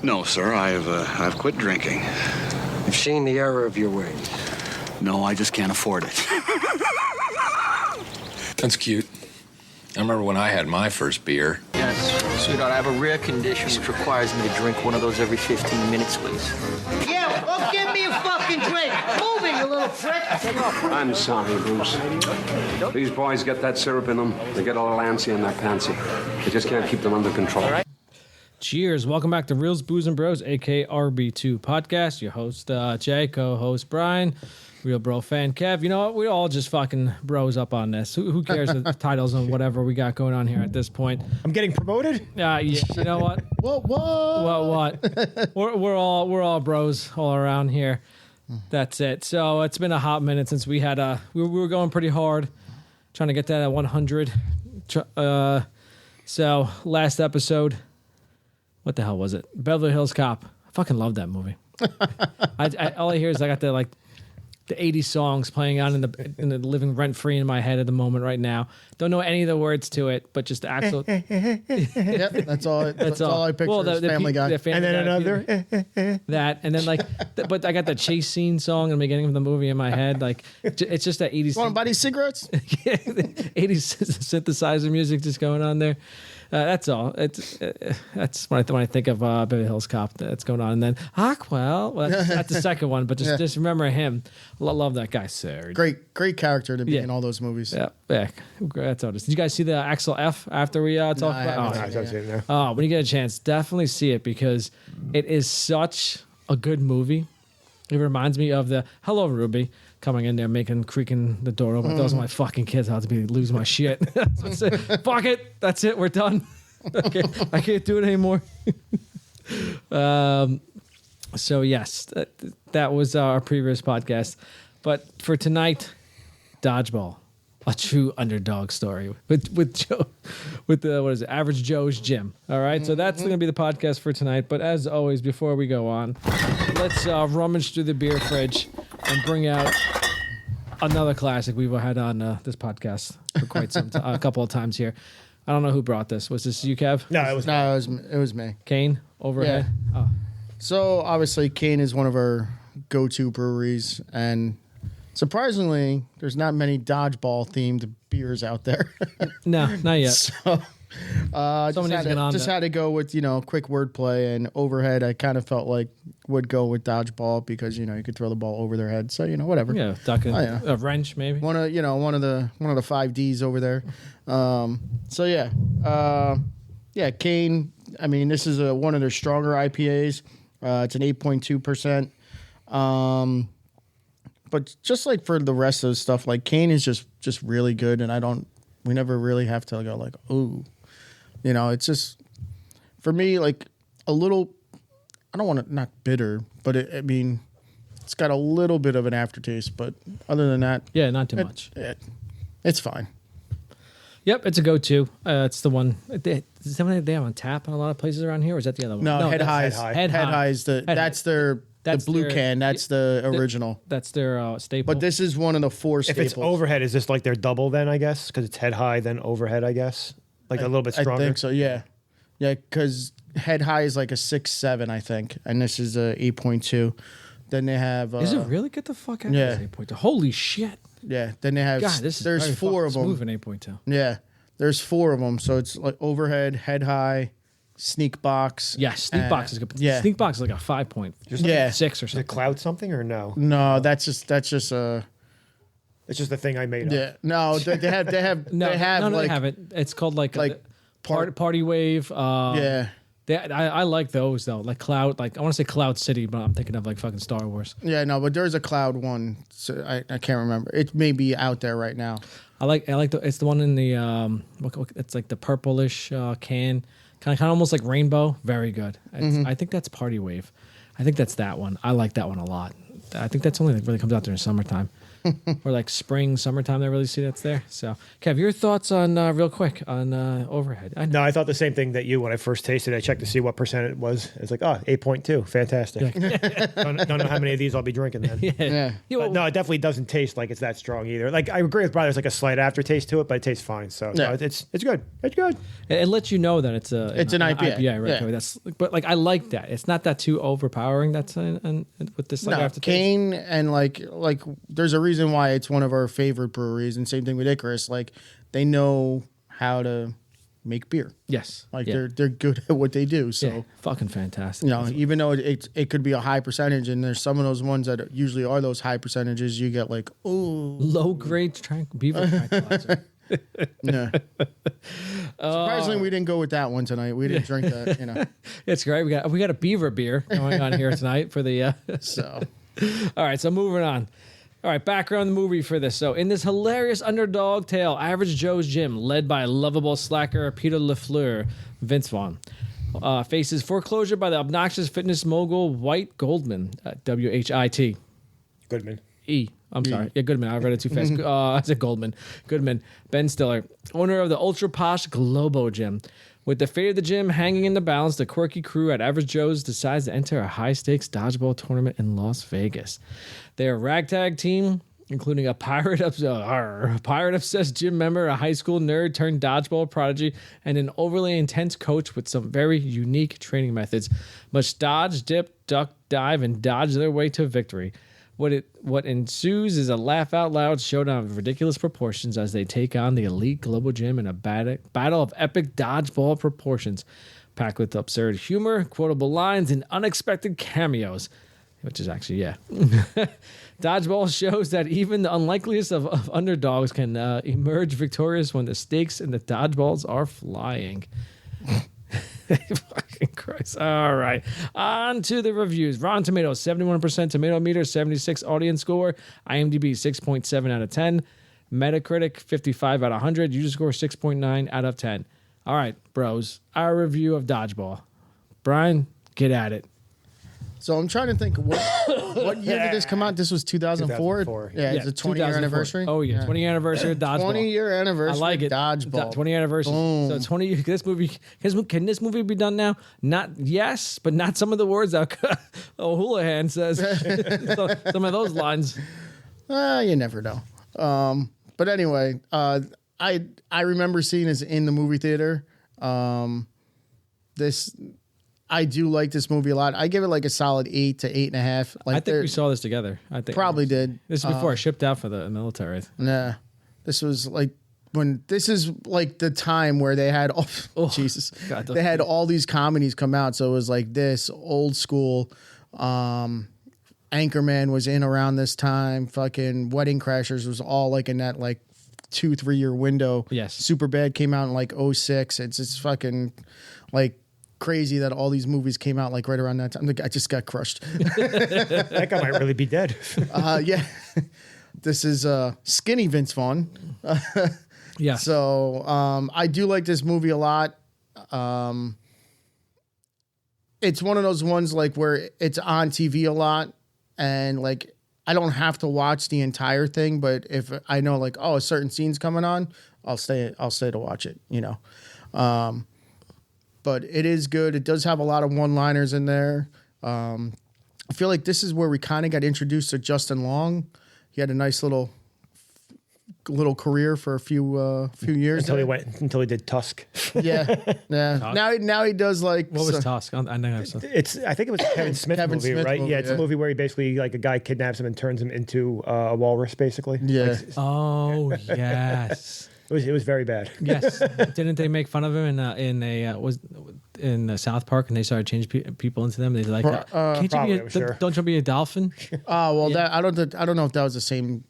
No, sir. I've quit drinking. You've seen the error of your ways. No, I just can't afford it. That's cute. I remember when I had my first beer. Yes, sweetheart, I have a rare condition which requires me to drink one of those every 15 minutes, please. Yeah, well, give me a fucking drink. Move it, you little prick. I'm sorry, Bruce. These boys get that syrup in them. They get a little antsy and they're pantsy. They just can't keep them under control. Cheers. Welcome back to Reels, Booze, and Bros, a.k.a. RB2 podcast. Your host, Jay, co-host Brian, Real Bro fan Kev. You know what? We all just fucking bros up on this. Who cares the titles and whatever we got going on here at this point? I'm getting promoted? Yeah, you know what? What? We're all bros all around here. That's it. So it's been a hot minute since we had we were going pretty hard trying to get that at 100. So last episode, what the hell was it? Beverly Hills Cop. I fucking love that movie. All I hear is I got the 80s songs playing on in the living rent free in my head at the moment right now. Don't know any of the words to it, but just the actual. Yep, that's all. That's all I picture. Well, the Family Guy, and then another that, and then but I got the chase scene song in the beginning of the movie in my head. Like it's just that 80s. Want to buy these cigarettes? Yeah, 80s synthesizer music just going on there. That's all. That's when I think of Beverly Hills Cop. That's going on, and then Hawkwell. Well, that's the second one, but just remember him. Love that guy, sir. Great character to be in all those movies. Yeah. That's all. Did you guys see the Axel F after we talked about? Oh, when you get a chance, definitely see it because it is such a good movie. It reminds me of the Hello Ruby coming in there, creaking the door open. Those are my fucking kids. I have to be losing my shit. Fuck it. That's it. We're done. Okay, I can't do it anymore. So yes, that was our previous podcast. But for tonight, Dodgeball, a true underdog story with Joe, with the what is it, Average Joe's Gym. All right, so that's going to be the podcast for tonight. But as always, before we go on, let's rummage through the beer fridge and bring out another classic we've had on this podcast for quite some time, a couple of times here. I don't know who brought this. Was this you, Kev? No, it was me. Kane, Overhead. Yeah. Oh. So obviously, Kane is one of our go-to breweries, and surprisingly, there's not many Dodgeball themed beers out there. No, not yet. So just had to go with quick wordplay, and Overhead I kind of felt like would go with Dodgeball because you could throw the ball over their head, so whatever. Yeah, ducking a wrench maybe. One of the 5 Ds over there. Kane. I mean, this is one of their stronger IPAs. It's an 8.2%. But just like for the rest of the stuff, like Kane is just really good, and we never really have to go like, ooh. It's just, for me, like a little, I don't want to, not bitter, but it's got a little bit of an aftertaste, but other than that. Yeah, not too much. It's fine. Yep, it's a go-to. It's the one. Is that one they have on tap in a lot of places around here, or is that the other one? No, Head High is that's the blue can. That's the original. That's their staple. But this is one of the 4 staples. If it's Overhead, is this like their double then, I guess? Because it's Head High, then Overhead, I guess? Like a little bit stronger? I think so, yeah. Yeah, because Head High is like a 6.7, I think. And this is a 8.2. Then they have... is it really? Get the fuck out of this 8.2. Holy shit. Yeah, then they have... God, there's 4 of them. Smooth in 8.2. Yeah, there's 4 of them. So it's like Overhead, Head High, Sneak Box. Yeah, Sneak Box is good. Yeah. Sneak Box is like a 5 point. Just like 6 or something. Is it Cloud something or no? No, that's just a... It's just a thing I made up. Yeah, no, they haven't. It's called like Party Wave. Yeah. I like those though, like Cloud. Like I want to say Cloud City, but I'm thinking of like fucking Star Wars. Yeah, no, but there's a Cloud one. So I can't remember. It may be out there right now. I like it's the one in the it's like the purplish can, kind of almost like rainbow. Very good. I think that's Party Wave. I think that's that one. I like that one a lot. I think that's only really comes out there in summertime. or like spring, summertime. They really see that's there. So, Kev, your thoughts on real quick on Overhead? No, I thought the same thing that you when I first tasted it. I checked to see what percent it was. It's like, 8.2. Fantastic. don't know how many of these I'll be drinking then. Yeah. But no, it definitely doesn't taste like it's that strong either. Like I agree with Brian, there's like a slight aftertaste to it, but it tastes fine. So no, it's good. It's good. It lets you know that it's an IPA, right? Yeah. That's but like I like that. It's not that too overpowering. That's with this like aftertaste. Kane and like there's a reason why it's one of our favorite breweries, and same thing with Icarus. Like they know how to make beer. Yes, like they're good at what they do. So fucking fantastic. You know, even though it could be a high percentage, and there's some of those ones that usually are those high percentages, you get like low grade beaver tranquilizer. Yeah. Surprisingly, we didn't go with that one tonight. We didn't drink that. You know, it's great. We got a beaver beer going on here tonight for the. So, all right. So moving on. All right, background movie for this. So, in this hilarious underdog tale, Average Joe's Gym, led by lovable slacker Peter LaFleur, Vince Vaughn, faces foreclosure by the obnoxious fitness mogul White Goldman, WHIT. Goodman. I'm sorry. Yeah, Goodman. I read it too fast. I said Goldman. Goodman. Ben Stiller, owner of the ultra posh Globo Gym. With the fate of the gym hanging in the balance, the quirky crew at Average Joe's decides to enter a high-stakes dodgeball tournament in Las Vegas. They are a ragtag team, including a pirate-obsessed gym member, a high school nerd turned dodgeball prodigy, and an overly intense coach with some very unique training methods. Must dodge, dip, duck, dive, and dodge their way to victory. What ensues is a laugh-out-loud showdown of ridiculous proportions as they take on the elite Global Gym in a battle of epic dodgeball proportions, packed with absurd humor, quotable lines, and unexpected cameos. Which is actually, Dodgeball shows that even the unlikeliest of underdogs can emerge victorious when the stakes in the dodgeballs are flying. Fucking Christ. All right. On to the reviews. Rotten Tomatoes, 71% tomato meter, 76 audience score. IMDb, 6.7 out of 10. Metacritic, 55 out of 100. User score, 6.9 out of 10. All right, bros. Our review of Dodgeball. Brian, get at it. So I'm trying to think, what year did this come out? This was 2004? 2004. Yeah, it's a 20-year anniversary. Oh, yeah. 20-year anniversary of Dodgeball. 20-year anniversary I like it. Dodgeball. 20 anniversary. Boom. So 20 years. Can this movie be done now? Not yes, but not some of the words that O'Houlihan says. Some of those lines. You never know. But anyway, I remember seeing this in the movie theater. I do like this movie a lot. I give it like a solid 8 to 8.5. Like I think we saw this together. I think probably did. This is before I shipped out for the military. Nah, this was like this is like the time where they had Jesus, God, they had all these comedies come out. So it was like this old school. Anchorman was in around this time. Fucking Wedding Crashers was all like in that like 2-3 year window. Yes. Superbad came out in like 06. It's just fucking like crazy that all these movies came out like right around that time. I just got crushed. That guy might really be dead. Yeah. This is skinny Vince Vaughn. Yeah. So I do like this movie a lot. It's one of those ones like where it's on TV a lot, and like I don't have to watch the entire thing, but if I know like a certain scene's coming on, I'll stay to watch it, you know. But it is good. It does have a lot of one-liners in there. I feel like this is where we kind of got introduced to Justin Long. He had a nice little career for a few years until he did Tusk. Yeah. Now he does like what was Tusk? I think it was a Kevin Smith movie, right? Movie, It's a movie where he basically like a guy kidnaps him and turns him into a walrus, basically. Yeah. Yes. It was very bad. Yes. Didn't they make fun of him in South Park, and they started changing people into them? They like, don't you be a dolphin? I don't know if that was the same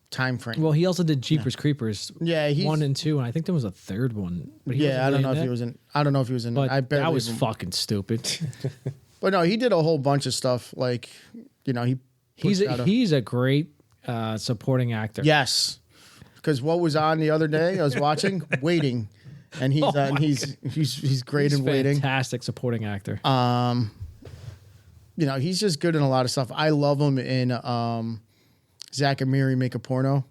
time frame. Well, he also did Jeepers Creepers. Yeah, 1 and 2, and I think there was a third one. But I don't know if he was in. I don't know if he was in. But I that was fucking stupid. But no, he did a whole bunch of stuff. Like, you know, he's a great supporting actor. Yes. Because what was on the other day, I was watching Waiting, and he's great in Waiting. Fantastic supporting actor. You know, he's just good in a lot of stuff. I love him in Zach and Miri make a porno.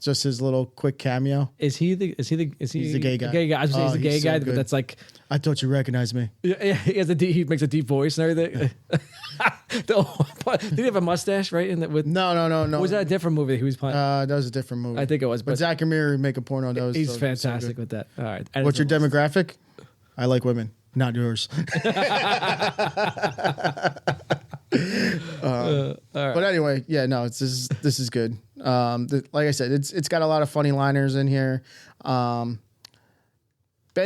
Just his little quick cameo. Is he He's the gay guy. The gay guy. I was gonna say he's the gay he's so guy, good. but that's like I thought you recognized me. he makes a deep voice and everything. Did he have a mustache? Right? No. Was that a different movie that he was playing? That was a different movie. I think it was. But Zach and Miri make a porno. He's so fantastic good. with that. All right. What's your demographic? I like women, not yours. But anyway, yeah, no, this is good. Like I said, it's got a lot of funny liners in here. Ben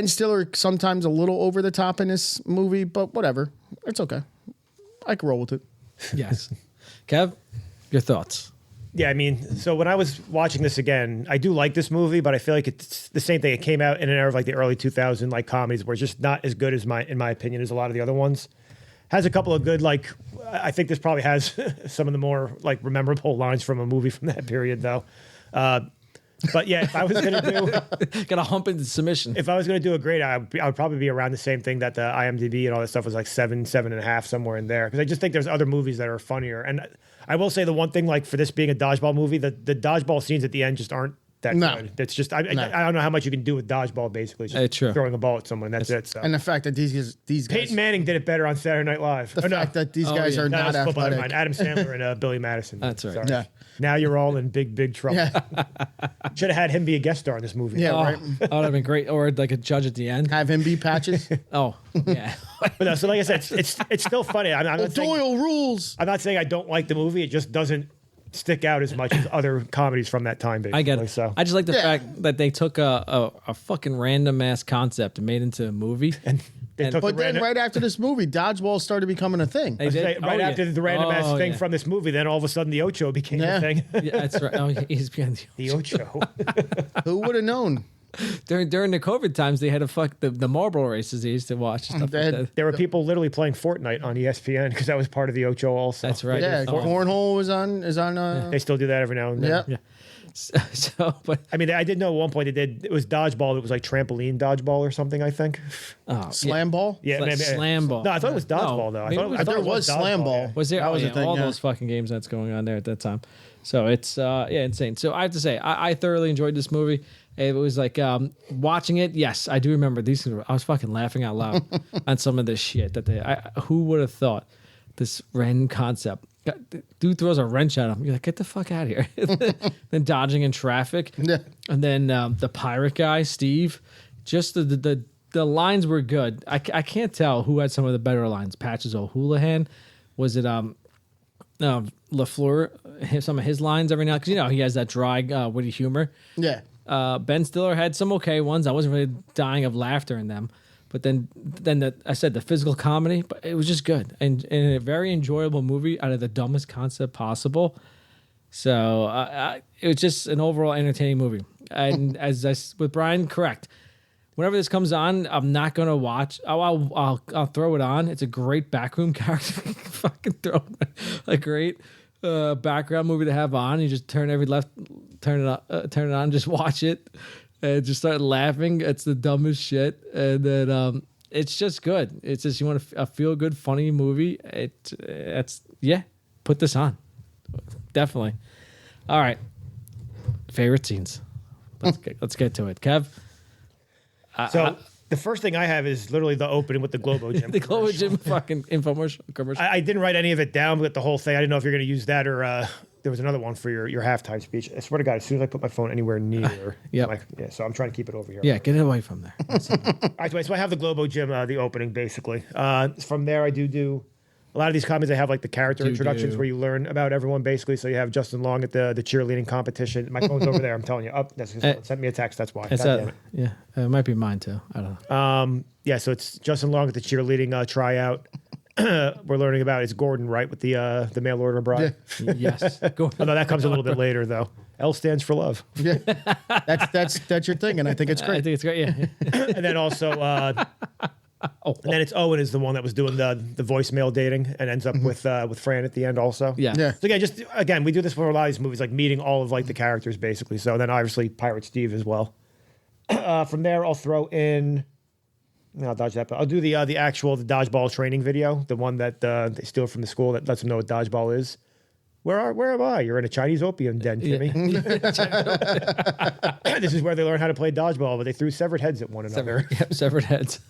Stiller sometimes a little over the top in this movie, but whatever, it's okay. I can roll with it. Yes. Kev, your thoughts? Yeah, I mean, so when I was watching this again, I do like this movie, but I feel like it's the same thing. It came out in an era of like the early 2000 like comedies where it's just not as good as in my opinion, as a lot of the other ones. Has a couple of good, like, I think this probably has some of the more like memorable lines from a movie from that period though. But yeah, if I was going to do... Got to hump into submission. If I was going to do a grade, I would probably be around the same thing that the IMDb and all that stuff was like 7.5, somewhere in there. Because I just think there's other movies that are funnier. And I will say the one thing, like for this being a dodgeball movie, the dodgeball scenes at the end just aren't that good. It's just, I don't know how much you can do with dodgeball, basically. Just true. Throwing a ball at someone, that's it. So. And the fact that these guys... Peyton Manning did it better on Saturday Night Live. The fact that these guys are not athletic. Adam Sandler and Billy Madison. That's right. Sorry. Yeah. Now you're all in big trouble. Yeah. Should have had him be a guest star in this movie. Yeah, right. That would have been great. Or like a judge at the end. Have him be Patches. Oh, yeah. But no, so like I said, it's still funny. I'm not saying, Doyle rules. I'm not saying I don't like the movie. It just doesn't stick out as much as other comedies from that time. Basically. I get it. So I just like the fact that they took a fucking random ass concept and made it into a movie. But then right after this movie, dodgeball started becoming a thing. They did? right after the random ass thing yeah. from this movie, then all of a sudden the Ocho became a thing. Yeah, that's right. Oh, he's behind The Ocho. Who would have known? during the COVID times, they had to the marble races they used to watch. And stuff like that. There were people literally playing Fortnite on ESPN because that was part of the Ocho also. That's right. Yeah, cornhole is on. They still do that every now and then. Yeah. So, but I mean, I did know at one point it was dodgeball. It was like trampoline dodgeball or something, I think. Slam ball. Yeah, maybe. slam ball. No, I thought it was dodgeball though. I thought There was slam ball. Was there? That was a thing, all yeah. those fucking games that's going on there at that time. So it's insane. So I have to say, I thoroughly enjoyed this movie. It was like watching it. Yes, I do remember these. I was fucking laughing out loud on some of this shit that who would have thought this random concept. Dude throws a wrench at him. You're like, get the fuck out of here. Then dodging in traffic. Yeah. And then the pirate guy, Steve. Just the lines were good. I can't tell who had some of the better lines. Patches O'Houlihan. Was it LaFleur? Some of his lines every now, because he has that dry, witty humor. Yeah. Ben Stiller had some okay ones. I wasn't really dying of laughter in them. But then I said the physical comedy, but it was just good and a very enjoyable movie out of the dumbest concept possible. So it was just an overall entertaining movie. And with Brian, correct. Whenever this comes on, I'm not gonna watch. I'll throw it on. It's a great backroom character. Fucking throw a great background movie to have on. You just turn it on, just watch it. And just start laughing. It's the dumbest shit, and then it's just good. It's just you want a feel good, funny movie. Put this on, definitely. All right, favorite scenes. Let's get to it, Kev. So the first thing I have is literally the opening with the Globo Gym. The Globo Gym fucking infomercial commercial. I didn't write any of it down, but the whole thing. I didn't know if you're going to use that or. There was another one for your halftime speech. I swear to God, as soon as I put my phone anywhere near, so I'm trying to keep it over here. Yeah, get it away from there. All right, so I have the Globo Gym, the opening basically. From there, I do a lot of these comedies. I have like the character introductions where you learn about everyone basically. So you have Justin Long at the cheerleading competition. My phone's over there. I'm telling you. Sent me a text. That's why. Damn it. Yeah, it might be mine too. I don't know. So it's Justin Long at the cheerleading tryout. We're learning about it's Gordon, right, with the mail order bride. Yeah. Yes. Oh, no, that comes a little bit later though. L stands for love. Yeah. That's your thing, and I think it's great. I think it's great. Yeah. And then also, and then it's Owen is the one that was doing the voicemail dating and ends up with Fran at the end also. Yeah. Yeah. So again, we do this for a lot of these movies, like meeting all of like the characters basically. So then obviously Pirate Steve as well. From there, I'll throw in. I'll dodge that, but I'll do the dodgeball training video, the one that they steal from the school that lets them know what dodgeball is. Where am I? You're in a Chinese opium den, Timmy. This is where they learn how to play dodgeball, but they threw severed heads at one another. Severed heads.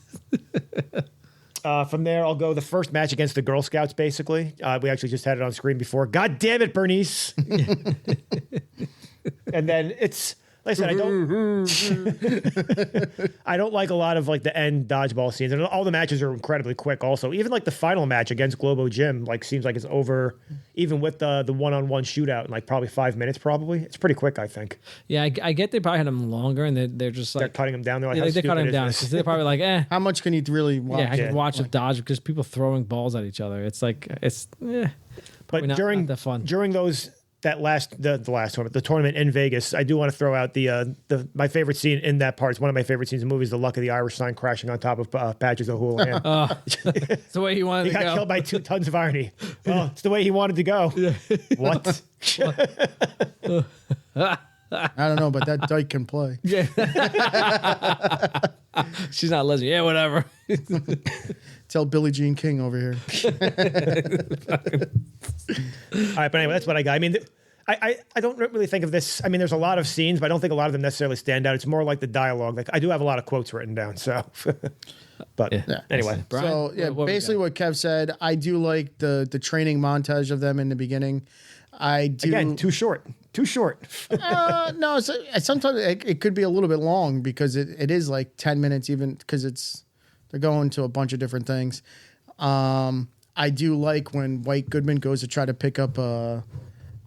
From there, I'll go the first match against the Girl Scouts, basically. We actually just had it on screen before. God damn it, Bernice. And then it's, like I said, I don't like a lot of like the end dodgeball scenes. And all the matches are incredibly quick also. Even like the final match against Globo Gym, like seems like it's over even with the one-on-one shootout in like probably 5 minutes probably. It's pretty quick, I think. Yeah, I get they probably had them longer and they're just like... They're cutting them down. They're like, yeah, they're cutting them down because they're probably like, How much can you really watch? Yeah, I can watch a dodge because people throwing balls at each other. It's like, but not that fun. During those... the last tournament, the tournament in Vegas, I do want to throw out my favorite scene in that part. It's one of my favorite scenes in movies, the Luck of the Irish sign crashing on top of Patches O'Houlihan. It's the way he wanted to go. He got killed by 2 tons of irony. Well, it's the way he wanted to go. Yeah. What? I don't know, but that dyke can play. Yeah. She's not lesbian. Yeah, whatever. Tell Billie Jean King over here. All right, but anyway, that's what I got. I mean, I don't really think of this. I mean, there's a lot of scenes, but I don't think a lot of them necessarily stand out. It's more like the dialogue. Like I do have a lot of quotes written down. So, but anyway, Brian, so yeah, what basically what Kev said. I do like the training montage of them in the beginning. I do. Again, too short. Too short. No, sometimes it could be a little bit long because it is like 10 minutes even because they're going to a bunch of different things. I do like when White Goodman goes to try to pick up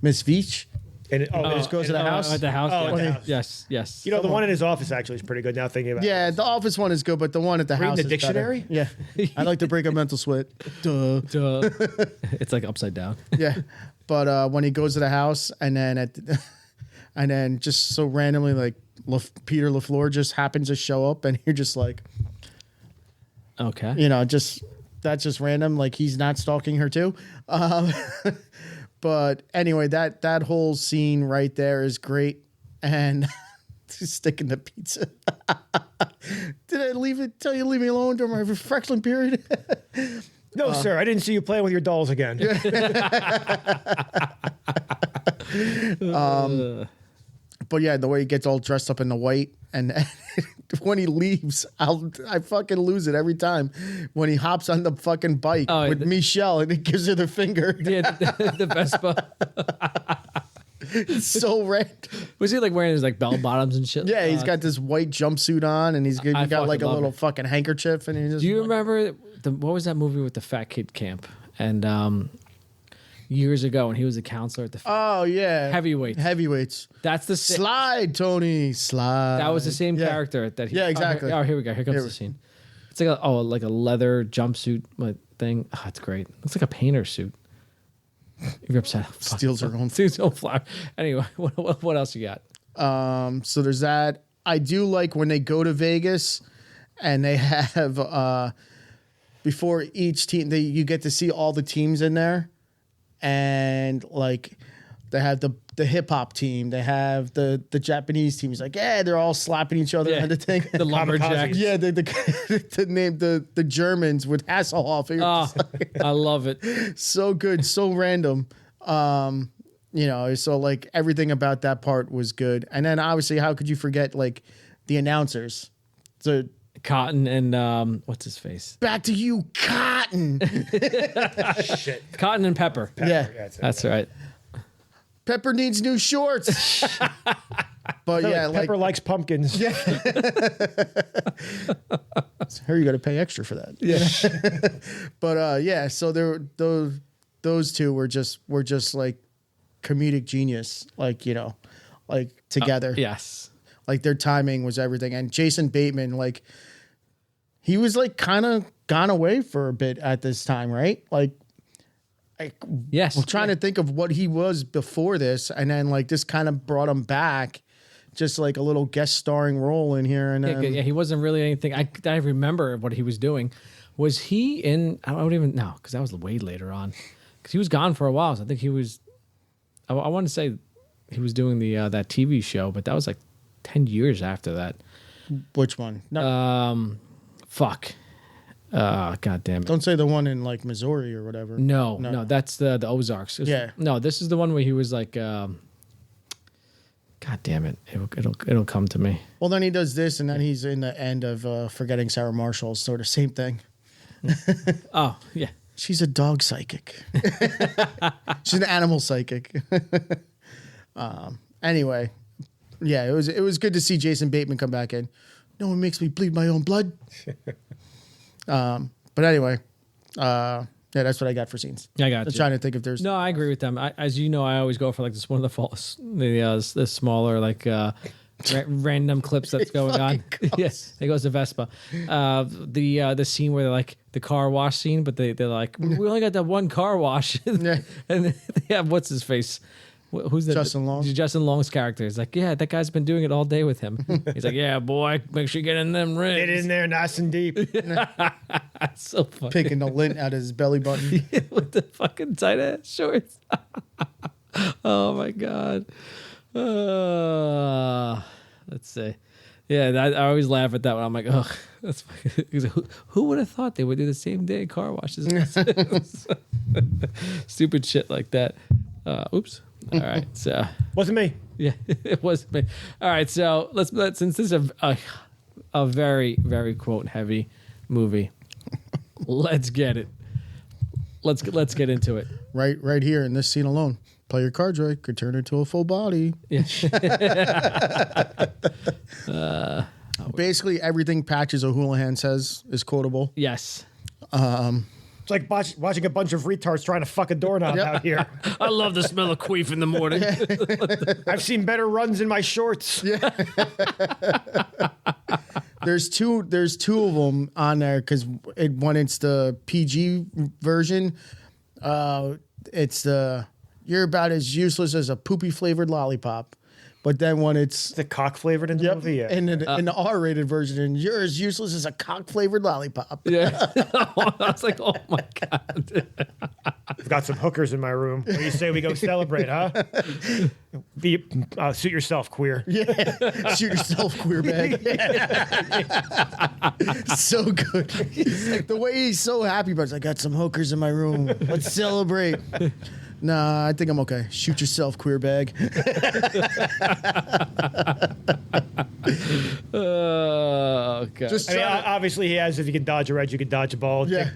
Miss Veach. And it just goes to the house? At the house. Oh, yeah. at the house. Yes. You know, the one in his office actually is pretty good now thinking about it. Yeah, the office one is good, but the one at the Reading house the is dictionary? better. Yeah. I like to break a mental sweat. Duh. It's like upside down. Yeah. But when he goes to the house and then just so randomly like Peter LaFleur just happens to show up and you're just like, Okay. you know, that's just random. Like he's not stalking her too. But anyway, that whole scene right there is great. And sticking the pizza. Did I tell you to leave me alone during my refreshment period? No, sir, I didn't see you playing with your dolls again. But yeah, the way he gets all dressed up in the white and when he leaves, I fucking lose it every time. When he hops on the fucking bike with Michelle and he gives her the finger. Yeah, the Vespa. It's so red. Was he like wearing his like bell bottoms and shit? Yeah, he's got this white jumpsuit on and he's got like a little fucking handkerchief. And he just. Do you remember what was that movie with the fat kid camp? And years ago when he was a counselor at the Oh yeah, Heavyweights. That's the slide, Tony, slide. That was the same character that he. Yeah, exactly. Oh, here we go. Here comes the scene. It's like a leather jumpsuit thing. Oh, it's great. It's like a painter suit. You're upset. Steals her own. Steals her own flower. Anyway, what else you got? So there's that. I do like when they go to Vegas and they have before each team you get to see all the teams in there, and like they have the hip hop team, they have the Japanese team. He's like, yeah, they're all slapping each other on the thing. The lumberjacks. Yeah, the name the Germans with Hasselhoff. Oh, I love it. So good, so random. You know, so like everything about that part was good. And then obviously, how could you forget like the announcers? So Cotton and what's his face? Back to you, Cotton. Shit. Cotton and Pepper. Yeah, that's right. Pepper needs new shorts. But yeah, Pepper likes pumpkins. Yeah. Here you got to pay extra for that. Yeah. But yeah, so those two were just like comedic genius, like, you know, like together. Yes. Like their timing was everything. And Jason Bateman, like he was like kind of gone away for a bit at this time, right? Like yes. I'm trying to think of what he was before this, and then like this kind of brought him back, just like a little guest starring role in here. And yeah, he wasn't really anything. I remember what he was doing. Was he in? I don't even know because that was way later on. Because he was gone for a while. So I think he was. I want to say he was doing the that TV show, but that was like 10 years after that. Which one? No. Fuck. God damn it. Don't say the one in like Missouri or whatever. No, that's the Ozarks. Yeah. No, this is the one where he was like, God damn it. It'll come to me. Well, then he does this, and then he's in the end of Forgetting Sarah Marshall. Sort of same thing. Oh, yeah. She's a dog psychic. She's an animal psychic. Anyway, yeah, it was good to see Jason Bateman come back in. No one makes me bleed my own blood. But anyway, yeah, that's what I got for scenes. I got I'm you. trying to think if there's No, I agree with them. As you know, I always go for like this one of the smaller like random clips that's going on. Yes, it goes to Vespa. The scene where they're like the car wash scene, but they're like, we only got that one car wash, Yeah. and they have what's his face. Who's that? Justin Long? Justin Long's character. He's like, yeah, that guy's been doing it all day with him. He's like, yeah, boy, make sure you get in them rings. Get in there nice and deep. That's so funny. picking the lint out of his belly button. With the fucking tight ass shorts. Oh my god. Let's see. Yeah, I always laugh at that one. I'm like, ugh, that's fucking, who would have thought they would do the same day car washes? Stupid shit like that. Oops. All right. So Wasn't me. yeah, it was me. All right. So let's since this is a very very quote heavy movie, let's get it. Let's get into it. right here in this scene alone. Play your cards right, could turn into a full body. Yeah. Basically, everything Patches O'Houlihan says is quotable. Yes. It's like watching a bunch of retards trying to fuck a doorknob out here. I love the smell of queef in the morning. I've seen better runs in my shorts. There's two of them on there because when it's the PG version, it's the you're about as useless as a poopy flavored lollipop. But then when it's The cock flavored in the movie, yeah. in the R-rated version, you're as useless as a cock flavored lollipop. Yeah. I was like, oh my God. I've got some hookers in my room. What do you say we go celebrate, huh? Suit yourself, queer. Yeah, shoot yourself, queer bag. So good. The way he's so happy, but I got some hookers in my room. Let's celebrate. Nah, I think I'm okay. Shoot yourself, queer bag. Oh God. Just I mean, try to- obviously he has, if you can dodge a red, you can dodge a ball. Yeah.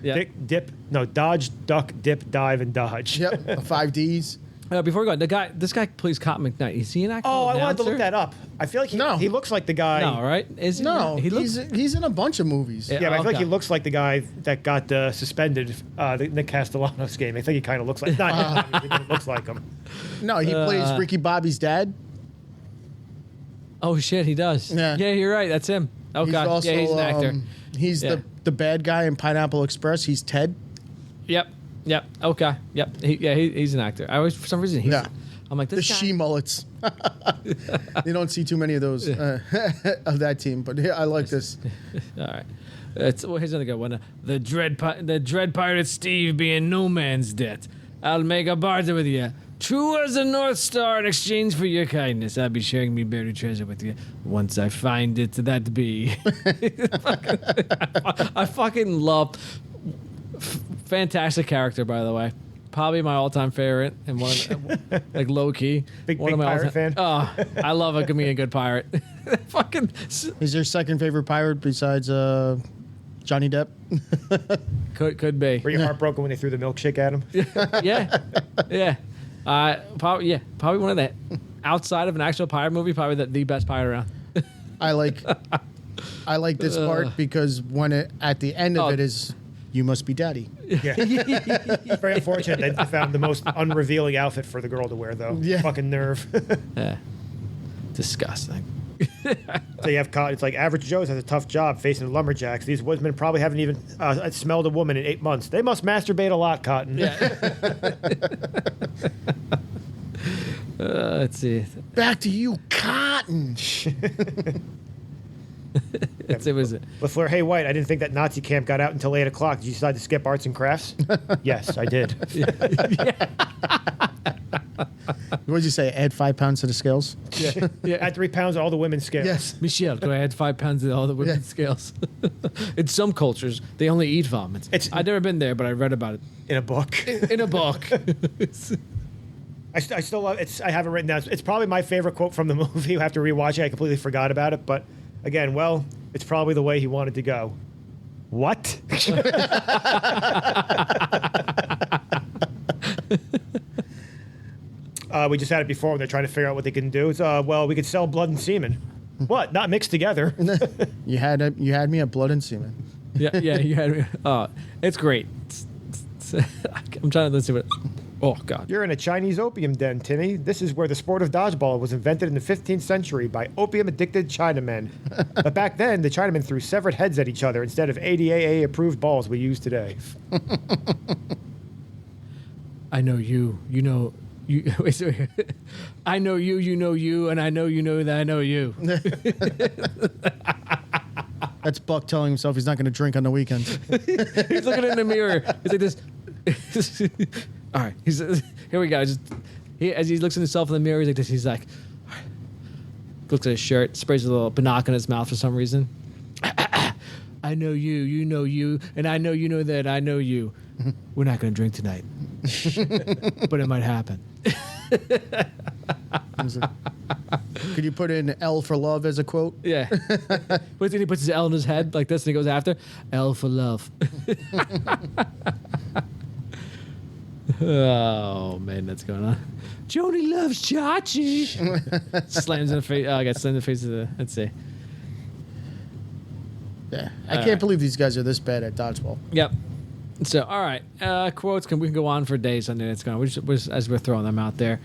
Dodge, duck, dip, dive, and dodge. Yep, 5 Ds. Before we go, this guy plays Cotton McKnight. Is he an actor? Oh, I wanted to announcer? look that up. I feel like he looks like the guy. No, right? Is he? No, he looks. he's in a bunch of movies. Yeah. Yeah, but I feel like Okay. he looks like the guy that got suspended the Nick Castellanos game. I think he kind of looks like not him, I mean, he looks like him. No, he plays Ricky Bobby's dad. Oh shit, he does. Yeah. You're right. That's him. Okay, He's also, yeah, he's an actor. He's Yeah. the bad guy in Pineapple Express. He's Ted. Yep. Okay. Yep. He's an actor. I always, for some reason, Yeah. I'm like The this guy. she mullets. You don't see too many of those of that team, but yeah, I like this. All right. Here's another good one. The dread pirate Steve being no man's debt. I'll make a barter with you. True as a North Star in exchange for your kindness. I'll be sharing me buried treasure with you once I find it that be. I fucking love. Fantastic character, by the way. Probably my all-time favorite, and one of, like low key. Big one of my pirate fan. Oh, I love a comedian, good pirate. Fucking Is your second favorite pirate besides Johnny Depp? could be. Were you heartbroken when they threw the milkshake at him? Yeah. Probably one of the outside of an actual pirate movie, probably the best pirate around. I like this part because when it at the end of it is, you must be daddy. Yeah. Very unfortunate they found the most unrevealing outfit for the girl to wear, though. Yeah. Fucking nerve. Yeah, disgusting. So you have it's like average Joe's has a tough job facing lumberjacks. These woodsmen probably haven't even smelled a woman in 8 months. They must masturbate a lot, Cotton. Let's see. Back to you, Cotton. It was. LaFleur, hey, White, I didn't think that Nazi camp got out until 8 o'clock. Did you decide to skip arts and crafts? Yes, I did. What did you say? Add 5 pounds to the scales? Yeah. Add 3 pounds to all the women's scales. Yes. Michelle, do I add 5 pounds to all the women's scales? In some cultures, they only eat vomit. I've never been there, but I read about it In a book. in a book. I still love it. I have it written down. It's probably my favorite quote from the movie. I have to rewatch it. I completely forgot about it. But again, well, it's probably the way he wanted to go. What? We just had it before when they're trying to figure out what they can do. It's, well, we could sell blood and semen. What? Not mixed together. You had me at blood and semen. Yeah, you had me. It's great. I'm trying to listen to it. Oh, God. You're in a Chinese opium den, Tinny. This is where the sport of dodgeball was invented in the 15th century by opium-addicted Chinamen. But back then, the Chinamen threw severed heads at each other instead of ADAA-approved balls we use today. I know you. You know. You, wait, sorry. I know you. You know you, and I know you know that I know you. That's Buck telling himself he's not going to drink on the weekends. He's looking in the mirror. He's like this. All right. Here we go. As he looks at himself in the mirror, he's like this. He's like, looks at his shirt, sprays a little binoc in his mouth for some reason. I know you. You know you, and I know you know that I know you. We're not going to drink tonight, but it might happen. Could you put in L for love as a quote? Yeah. But then he puts his L in his head like this, and he goes after L for love. Oh man, that's going on. Joni loves Chachi. Slams in the face. I got slammed in the face of the. Let's see. Yeah, I can't believe these guys are this bad at dodgeball. Yep. So all right, quotes. We can go on for days on it. It's going. As we're throwing them out there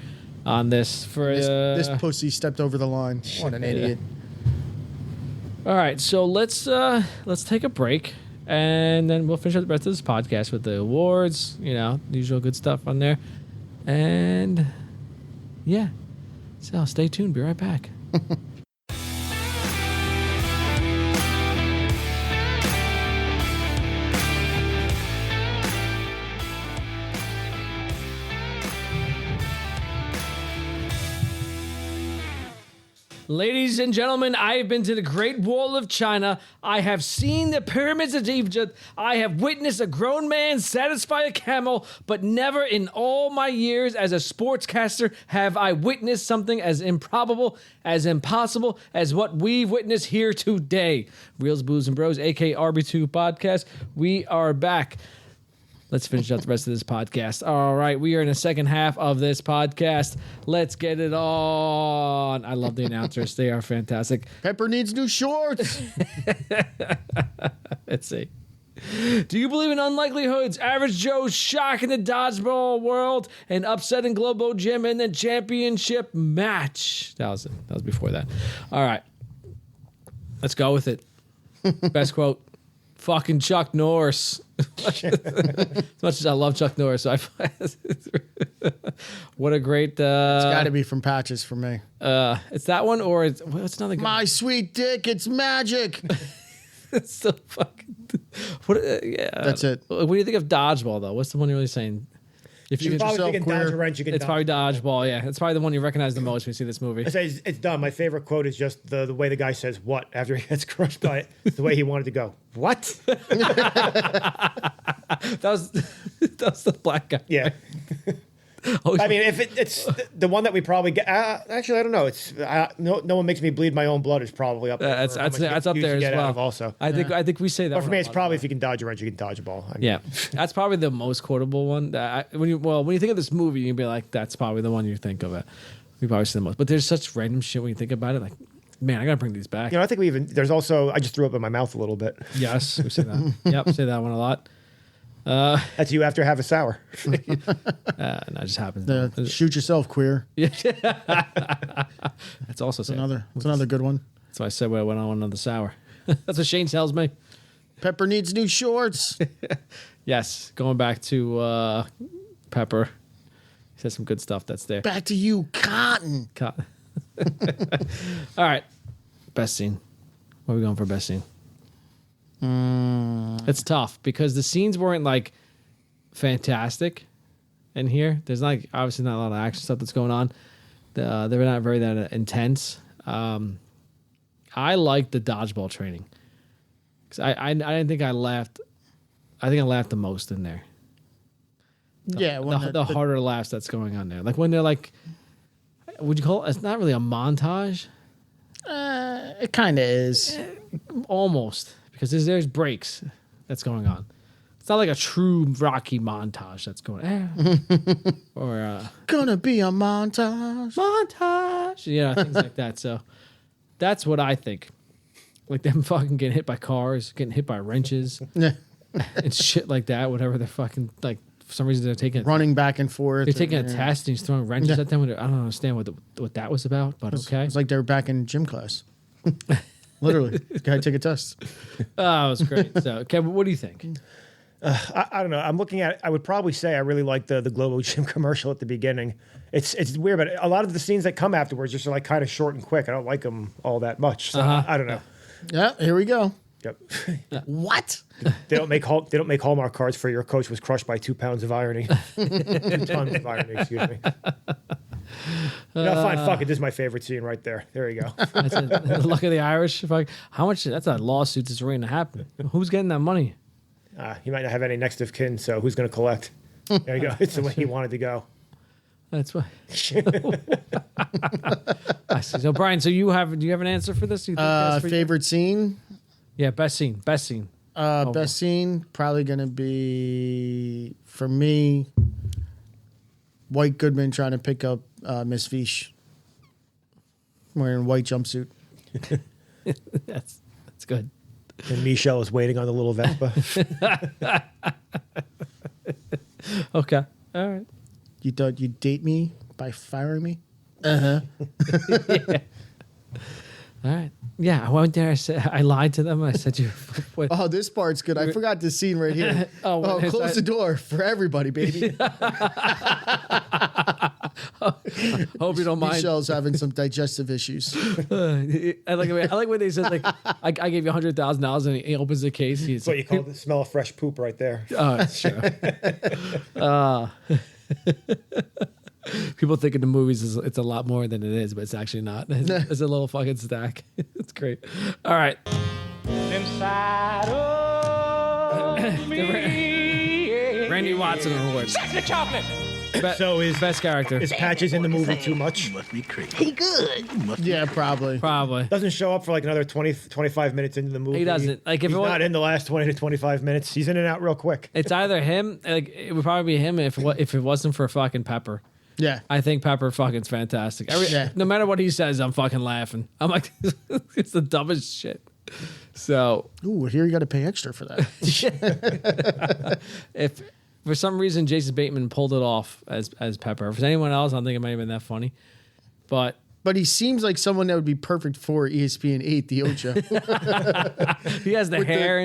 on this for This pussy stepped over the line. What an idiot! All right, so let's take a break, and then we'll finish up the rest of this podcast with the awards. You know, the usual good stuff on there, and yeah. So stay tuned. Be right back. Ladies and gentlemen, I have been to the Great Wall of China. I have seen the pyramids of Egypt. I have witnessed a grown man satisfy a camel, but never in all my years as a sportscaster have I witnessed something as improbable, as impossible as what we've witnessed here today. Reels, Booze, and Bros, aka RB2 podcast. We are back. Let's finish up the rest of this podcast. All right, we are in the second half of this podcast. Let's get it on. I love the announcers. They are fantastic. Pepper needs new shorts. Let's see. Do you believe in unlikelihoods? Average Joe shock in the dodgeball world and upsetting Globo Gym in the championship match. That was before that. All right. Let's go with it. Best quote. Fucking Chuck Norris. As much as I love Chuck Norris, what a great. It's got to be from Patches for me. It's that one, or what's another good My sweet dick, it's magic. It's so fucking. What? Yeah, That's it. What do you think of Dodgeball though? What's the one you're really saying? If you You're can, probably thinking Dodge a wrench, you can it's probably Dodgeball. Yeah, it's probably the one you recognize the most when you see this movie. I say it's dumb. My favorite quote is just the way the guy says "what" after he gets crushed by it. It's the way he wanted to go. What? that was the black guy. Yeah. I mean, if it's the one that we probably get. Actually, I don't know. It's no one makes me bleed my own blood is probably up there. It's up there as well. Also, I think we say that. But for me, it's probably if you can dodge a wrench, you can dodge a ball. I mean, yeah, that's probably the most quotable one. When you think of this movie, you'd be like, that's probably the one you think of it. We probably see the most. But there's such random shit when you think about it. Like, man, I gotta bring these back. You know, I think there's also I just threw up in my mouth a little bit. Yes, we say that. Yep, say that one a lot. That's you after have a sour. No, it just happens. Shoot yourself, queer. Yeah, that's also It's another good one. That's why I said when I went on another sour. That's what Shane tells me. Pepper needs new shorts. Yes, going back to Pepper. He says some good stuff that's there. Back to you, Cotton. All right, best scene. What are we going for best scene? It's tough because the scenes weren't like fantastic, in here. There's obviously not a lot of action stuff that's going on. They're not very that intense. I like the dodgeball training because I didn't think I laughed. I think I laughed the most in there. The harder laughs that's going on there. Like when they're like, would you call it? It's not really a montage. It kind of is. Almost. Because there's breaks that's going on. It's not like a true Rocky montage that's going or gonna be a montage. Things like that. So that's what I think. Like them fucking getting hit by cars, getting hit by wrenches, Yeah. and shit like that. Whatever they're fucking like. For some reason they're taking Running back and forth. They're taking a test and he's throwing wrenches at them. I don't understand what that was about, but okay. It's like they were back in gym class. Literally, guy take a test. Oh, it was great. So, Kevin, what do you think? I don't know. I'm looking at. I would probably say I really like the Globo Gym commercial at the beginning. It's weird, but a lot of the scenes that come afterwards just are like kind of short and quick. I don't like them all that much. So I don't know. Yeah, here we go. Yep. What? They don't make Hallmark cards for your coach was crushed by 2 pounds of irony. 2 tons of irony. Excuse me. Fine. Fuck it. This is my favorite scene right there. There you go. That's the luck of the Irish. How much? That's a lawsuit that's waiting to happen. Who's getting that money? He might not have any next of kin, so who's going to collect? There you go. It's the way he wanted to go. That's why. I see. So, Brian, do you have an answer for this? You think Favorite scene? Yeah, best scene. Best scene probably gonna be for me. White Goodman trying to pick up Miss Fish wearing a white jumpsuit. That's good. And Michelle is waiting on the little Vespa. Okay. All right. You thought you'd date me by firing me? Yeah. All right. Yeah, I went there. I lied to them. I said, "You." Oh, this part's good. I forgot this scene right here. Close the door for everybody, baby. Hope you don't mind. Michelle's having some digestive issues. I like when they said like, I gave you $100,000 and he opens the case. That's what you call the smell of fresh poop right there. Oh, it's true. People think in the movies it's a lot more than it is, but it's actually not. It's a little fucking stack. It's great. All right. Inside of me. Randy Watson Award. Chocolate, chocolate. So is best character. Is Patches in the movie too much? You must be crazy. He good. Yeah, probably. Doesn't show up for like another 20, 25 minutes into the movie. He doesn't. Like if he's it was not in the last 20 to 25 minutes. He's in and out real quick. It's either him. Like it would probably be him if it wasn't for fucking Pepper. Yeah. I think Pepper fucking's fantastic. No matter what he says, I'm fucking laughing. I'm like, it's the dumbest shit. So, ooh, here you got to pay extra for that. If for some reason Jason Bateman pulled it off as Pepper, if it's anyone else, I don't think it might have been that funny. But he seems like someone that would be perfect for ESPN 8, the Ocho. He has the hair.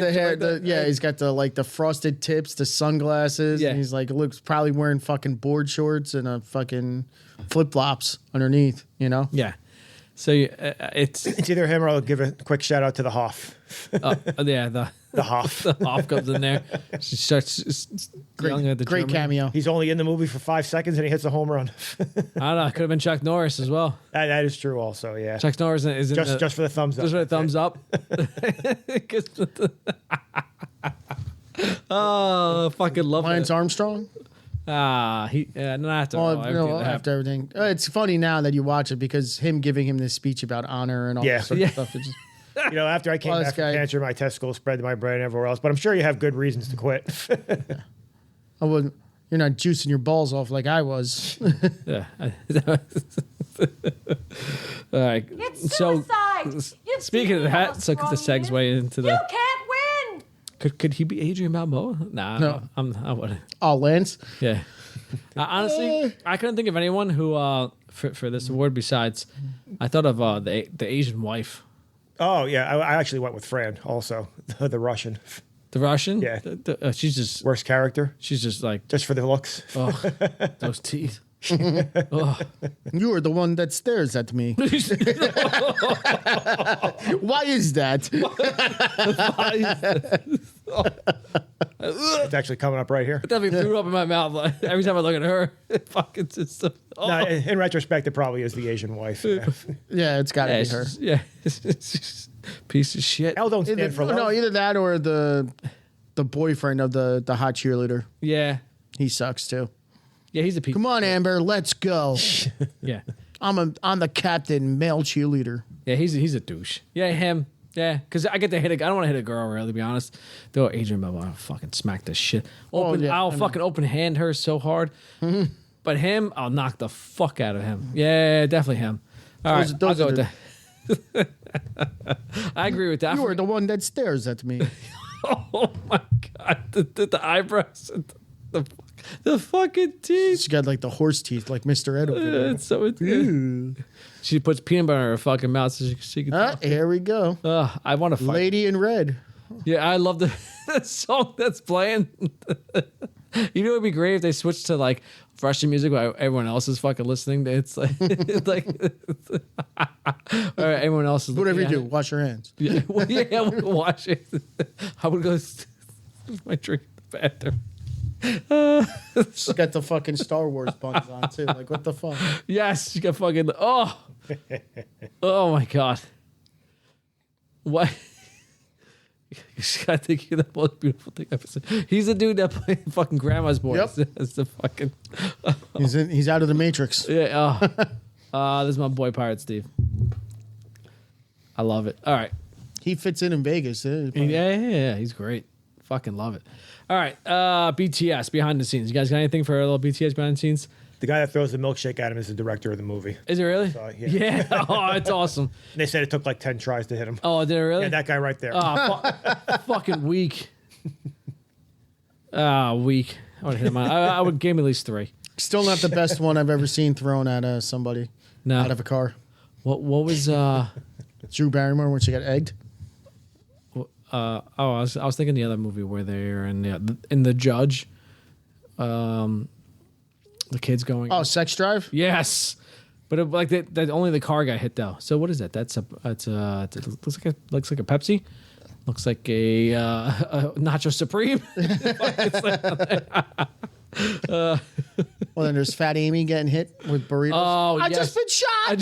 He's got the frosted tips, the sunglasses. Yeah. And he's like, looks probably wearing fucking board shorts and a fucking flip flops underneath, you know? Yeah. So it's either him or I'll give a quick shout out to the Hoff. The Hoff. The Hoff comes in there. She starts yelling at the great German. cameo. He's only in the movie for 5 seconds and he hits a home run. I don't know. It could have been Chuck Norris as well. That is true also, yeah. Chuck Norris is just for the thumbs up. Just for the thumbs up. Oh, fucking love Lance it. Armstrong? Not after after everything. It's funny now that you watch it because him giving him this speech about honor and all that sort of stuff. It's just, after I came back from cancer, my testicles spread to my brain and everywhere else. But I'm sure you have good reasons to quit. I wouldn't. You're not juicing your balls off like I was. Yeah. All right. It's so, suicide. Speaking of that, so the segue into the. You can't win. Could he be Adrian Balboa? Nah, No. I wouldn't. Oh, Lance? Yeah. Honestly, I couldn't think of anyone who for this award besides. I thought of the Asian wife. Oh yeah, I actually went with Fran also, the Russian. The Russian? Yeah. She's just worst character. She's just like just for the looks. Oh, those teeth. Oh. You are the one that stares at me. Why is that? It's actually coming up right here. It definitely threw up in my mouth. Like, every time I look at her, it fucking just. Oh. No, in retrospect, it probably is the Asian wife. Yeah, Yeah, it's got to be her. Yeah, it's just piece of shit. L don't stand for love. No, either that or the boyfriend of the hot cheerleader. Yeah, He sucks too. yeah, he's a piece. Come on, Amber, let's go. Yeah, I'm the captain, male cheerleader. yeah, he's a douche. Yeah, him. Yeah, because I get to hit I don't want to hit a girl, really, to be honest. Though Adrian Melba, I'll fucking smack this shit. I'll fucking open hand her so hard. Mm-hmm. But him, I'll knock the fuck out of him. Yeah, definitely him. All right, I'll go with that. I agree with that. You are the one that stares at me. Oh my god, the eyebrows, and the fucking teeth. She got like the horse teeth, like Mr. Ed over there. It's so she puts peanut butter in her fucking mouth so she can. Here we go. I want to fight. Lady in Red. Yeah, I love the song that's playing. You know, it'd be great if they switched to like Russian music while everyone else is fucking listening. It's like, all right, everyone else is. Whatever you do, wash your hands. Yeah, well, yeah, I would wash it. I would go my drink in the bathroom. She's got the fucking Star Wars buns on too. Like, what the fuck? Yes, you got fucking. Oh my god. What? You just gotta think you're the most beautiful thing I've ever seen. He's the dude that played fucking Grandma's Boy. Yep. It's the fucking. He's out of the Matrix. Yeah. This is my boy Pirate Steve. I love it. All right. He fits in Vegas. Yeah. He's great. Fucking love it. All right. BTS behind the scenes. You guys got anything for a little BTS behind the scenes? The guy that throws the milkshake at him is the director of the movie. Is it really? So, yeah. Oh, it's awesome. And they said it took like 10 tries to hit him. Oh, did it really? Yeah, that guy right there. Oh, fucking weak. Weak. I would hit him. I would give him at least 3. Still not the best one I've ever seen thrown at somebody out of a car. What was Drew Barrymore when she got egged? I was thinking the other movie where they're in the Judge. The kids going. Oh, Sex Drive. Yes, but that only the car got hit though. So what is that? It looks like a Pepsi. Looks like a Nacho Supreme. Well, then there's Fat Amy getting hit with burritos. Oh, I just been shot.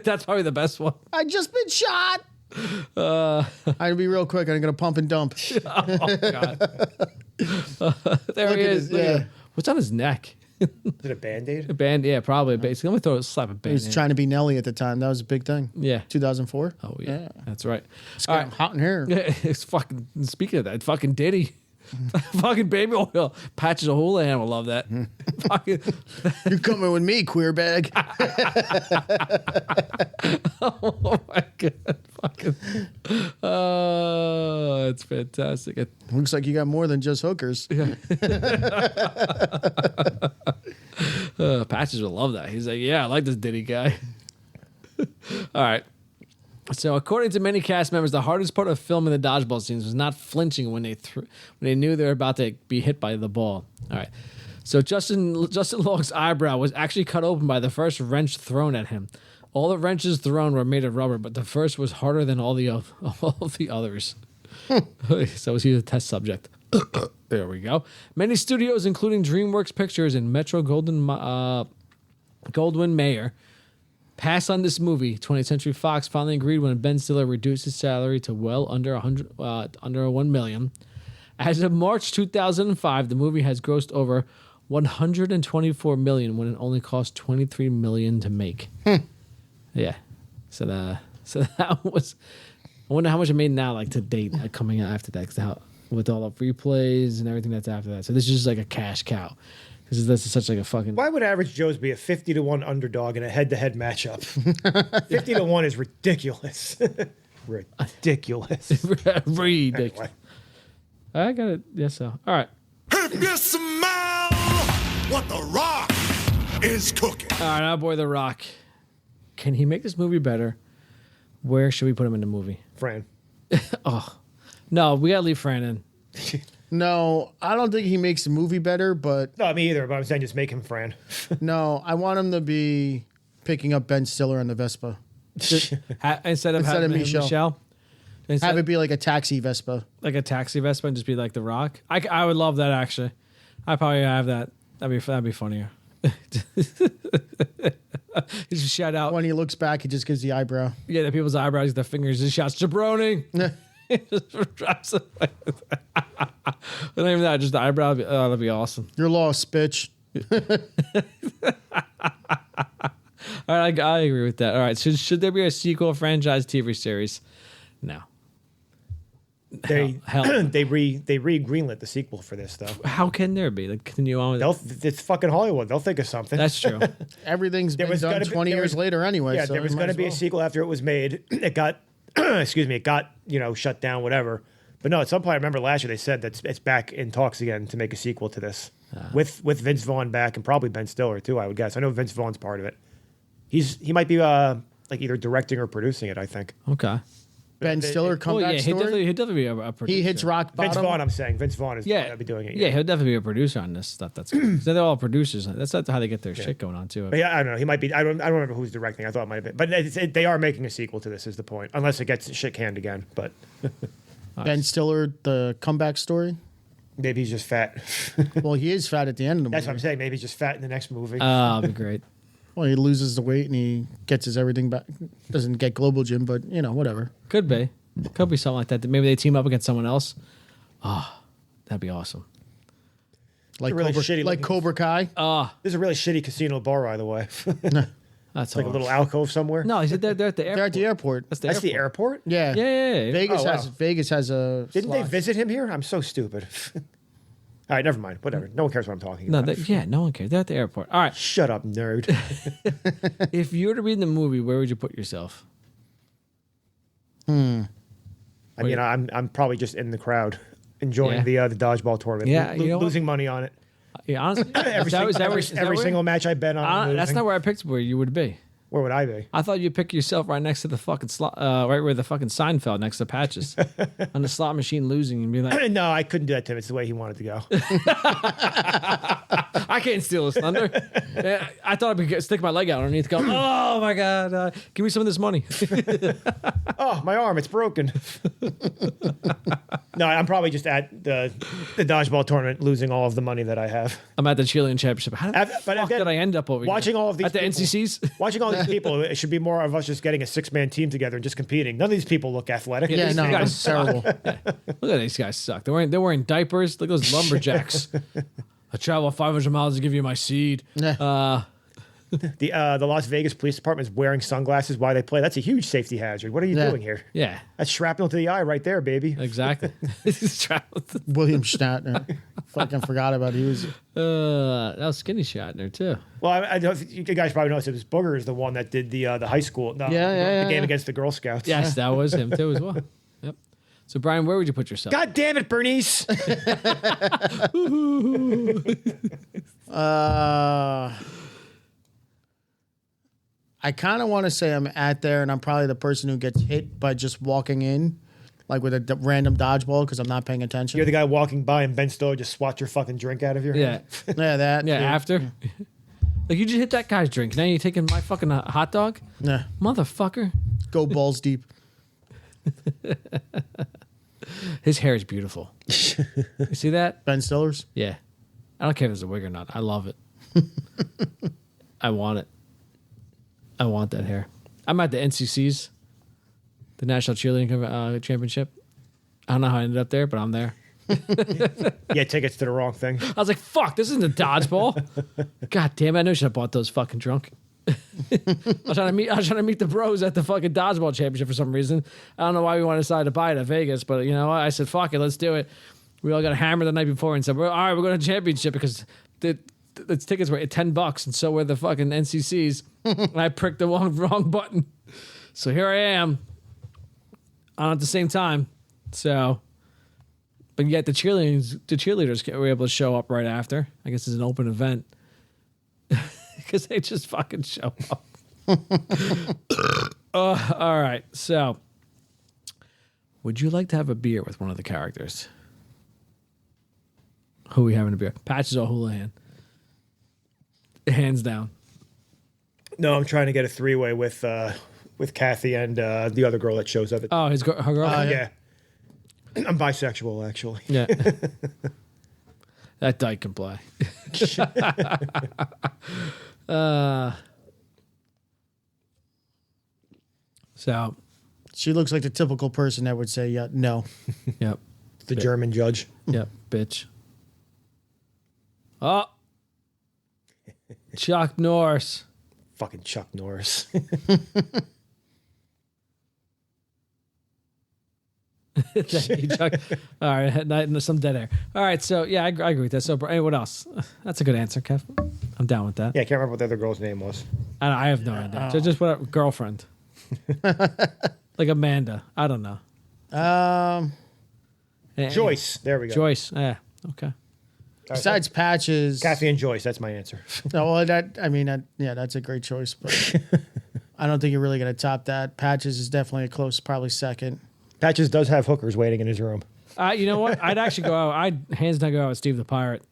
That's probably the best one. I just been shot. I'd be real quick. I'm gonna pump and dump. Oh god. There he is. Yeah. What's on his neck? Is it a Band-Aid? A band, yeah, probably. Basically, let me slap a band. He was trying to be Nelly at the time. That was a big thing. Yeah. 2004. Oh yeah, that's right. It's getting hot in here. It's fucking. Speaking of that, fucking Diddy. Fucking baby oil. Patches of Houlihan will love that. Fucking. You're coming with me, queer bag. Oh my god. Fucking. Oh, it's fantastic. Looks like you got more than just hookers. Patches will love that. He's like, yeah, I like this Diddy guy. All right. So, according to many cast members, the hardest part of filming the dodgeball scenes was not flinching when they knew they were about to be hit by the ball. All right. So, Justin Long's eyebrow was actually cut open by the first wrench thrown at him. All the wrenches thrown were made of rubber, but the first was harder than all the others. So, he was a test subject. There we go. Many studios, including DreamWorks Pictures and Metro Goldwyn Mayer, passed on this movie. 20th Century Fox finally agreed when Ben Stiller reduced his salary to well under $1 million. As of March 2005, the movie has grossed over $124 million when it only cost $23 million to make. Yeah, so that was. I wonder how much it made now, like to date, coming out after that, because with all the replays and everything that's after that. So this is just like a cash cow. This is such like a fucking. Why would Average Joe's be a 50-1 underdog in a head-to-head matchup? 50-1 is ridiculous. Ridiculous. Ridiculous. Anyway. I got it. Yes, so. All right. If you smell what The Rock is cooking. All right, our boy The Rock. Can he make this movie better? Where should we put him in the movie? Fran. Oh. No, we got to leave Fran in. No, I don't think he makes the movie better, but... No, me either, but I'm saying just make him Fran. No, I want him to be picking up Ben Stiller on the Vespa. Instead of having Michelle. Have it be like a taxi Vespa. Like a taxi Vespa and just be like The Rock. I would love that actually. I probably have that. That'd be funnier. He just shout out When he looks back, he just gives the eyebrow. Yeah, the people's eyebrows, their fingers, just shouts jabroni. He just drops it. Not even that, just the eyebrow. Oh, that'd be awesome. You're lost, bitch. All right, I agree with that. All right, so should there be a sequel franchise TV series? No. They Hell. they greenlit the sequel for this though. How can there be? Like, continue on with It's fucking Hollywood. They'll think of something. That's true. Everything's been done 20 years later anyway. Yeah, so there was might going to as be a well. sequel after it was made. It got, excuse me, it got shut down, whatever. But no, at some point, I remember last year they said that it's back in talks again to make a sequel to this with Vince Vaughn back and probably Ben Stiller too. I would guess. I know Vince Vaughn's part of it. He might be like either directing or producing it. I think. Okay. Ben Stiller comeback he'd story. definitely be a producer. He hits rock bottom. Vince Vaughn, I'm saying Vince Vaughn is going to be doing it. Yeah, he'll definitely be a producer on this stuff. That's good. So they're all producers. That's how they get their shit going on too. But yeah, I don't know. He might be. I don't remember who's directing. I thought it might have been. But they are making a sequel to this. Is the point? Unless it gets shit canned again. But Ben Stiller, the comeback story. maybe he's just fat. Well, he is fat at the end of the That's movie. what I'm saying. Maybe he's just fat in the next movie. Oh, that'd be great. Well, he loses the weight and he gets his everything back. Doesn't get Global Gym, but whatever. Could be. Could be something like that. Maybe they team up against someone else. Oh, that'd be awesome. Like really shitty looking- Cobra Kai. There's a really shitty casino bar, by the way. That's It's like a little alcove somewhere. No, he said they're at the airport. They're at the airport. That's the airport. Yeah. Yeah. Vegas Oh, wow. Vegas has a. Didn't they slot. visit him here? I'm so stupid. All right, never mind. Whatever. No one cares what I'm talking No, about. no one cares. They're at the airport. All right. Shut up, nerd. If you were to be in the movie, where would you put yourself? I mean, I'm probably just in the crowd, enjoying Yeah. the dodgeball tournament. Yeah, you know what? losing money on it. Yeah, honestly, Every single match I bet on. I'm That's losing. not where I picked where you would be. Where would I be? I thought you'd pick yourself right next to the fucking slot, right where the fucking sign fell next to Patches on the slot machine losing and be like, No, I couldn't do that to him. It's the way he wanted to go. I can't steal his thunder. Yeah, I thought I could stick my leg out underneath. Go, oh my god, give me some of this money. Oh, my arm, it's broken. No, I'm probably just at the dodgeball tournament, losing all of the money that I have. I'm at the cheerleading championship. How the fuck again, did I end up over watching here? all of these at the people- NCCs? Watching all these people, it should be more of us just getting a 6-man team together and just competing. None of these people look athletic. Yeah, These no, guys it's suck. terrible. Look at these guys suck. They're wearing diapers. Look at those lumberjacks. I travel 500 miles to give you my seed. The Las Vegas Police Department is wearing sunglasses while they play. That's a huge safety hazard. What are you doing here? Yeah, That's shrapnel to the eye right there, baby. exactly. William Shatner. Fucking forgot about he was. That was Skinny Shatner too. Well, I don't know if you guys probably noticed it was Booger is the one that did the high school, the game against the Girl Scouts. Yes, that was him too as well. Yep. So Brian, where would you put yourself? God damn it, Bernice! I kind of want to say I'm at there, and I'm probably the person who gets hit by just walking in, like with a random dodgeball, because I'm not paying attention. You're the guy walking by and Ben Stiller just swats your fucking drink out of your Yeah. hand. Yeah, that. Yeah, after. Like you just hit that guy's drink. Now you're taking my fucking hot dog, Yeah. motherfucker. Go balls deep. His hair is beautiful. You see that? Ben Stiller's. Yeah. I don't care if it's a wig or not. I love it. I want it. I want that hair. I'm at the NCCs, the National Cheerleading Championship. I don't know how I ended up there, but I'm there. Yeah, tickets to the wrong thing. I was like, fuck, this isn't a dodgeball. God damn it, I know I should have bought those fucking drunk. I was trying to meet the bros at the fucking dodgeball championship for some reason. I don't know why we want to decide to buy it at Vegas, but you know what? I said, fuck it, let's do it. We all got hammered the night before and said, all right, we're going to the championship because the tickets were at $10 and so were the fucking NCCs. And I pricked the wrong button. So here I am on at the same time. So, but yet the cheerleaders were able to show up right after. I guess it's an open event. Because they just fucking show up. All right. So, would you like to have a beer with one of the characters? Who are we having a beer? Patches or Houlihan? Hands down. No, I'm trying to get a 3-way with with Kathy and the other girl that shows up. Oh, her girlfriend? Yeah. I'm bisexual, actually. Yeah. That dyke can play. So she looks like the typical person that would say, "Yeah, no." Yep. The German judge. Yep, bitch. Oh, Chuck Norris. Fucking Chuck Norris. Thank you, Chuck. All right, some dead air. All right, so yeah, I agree with that. So, hey, what else? That's a good answer, Kev. I'm down with that. Yeah, I can't remember what the other girl's name was. I have no idea. So just what girlfriend, like Amanda. I don't know. Joyce. There we go. Joyce. Yeah. Okay. Besides Patches, Kathy and Joyce. That's my answer. No, well, that's a great choice, but I don't think you're really going to top that. Patches is definitely a close, probably second. Patches does have hookers waiting in his room. You know what? I'd actually go out. I'd hands down go out with Steve the Pirate.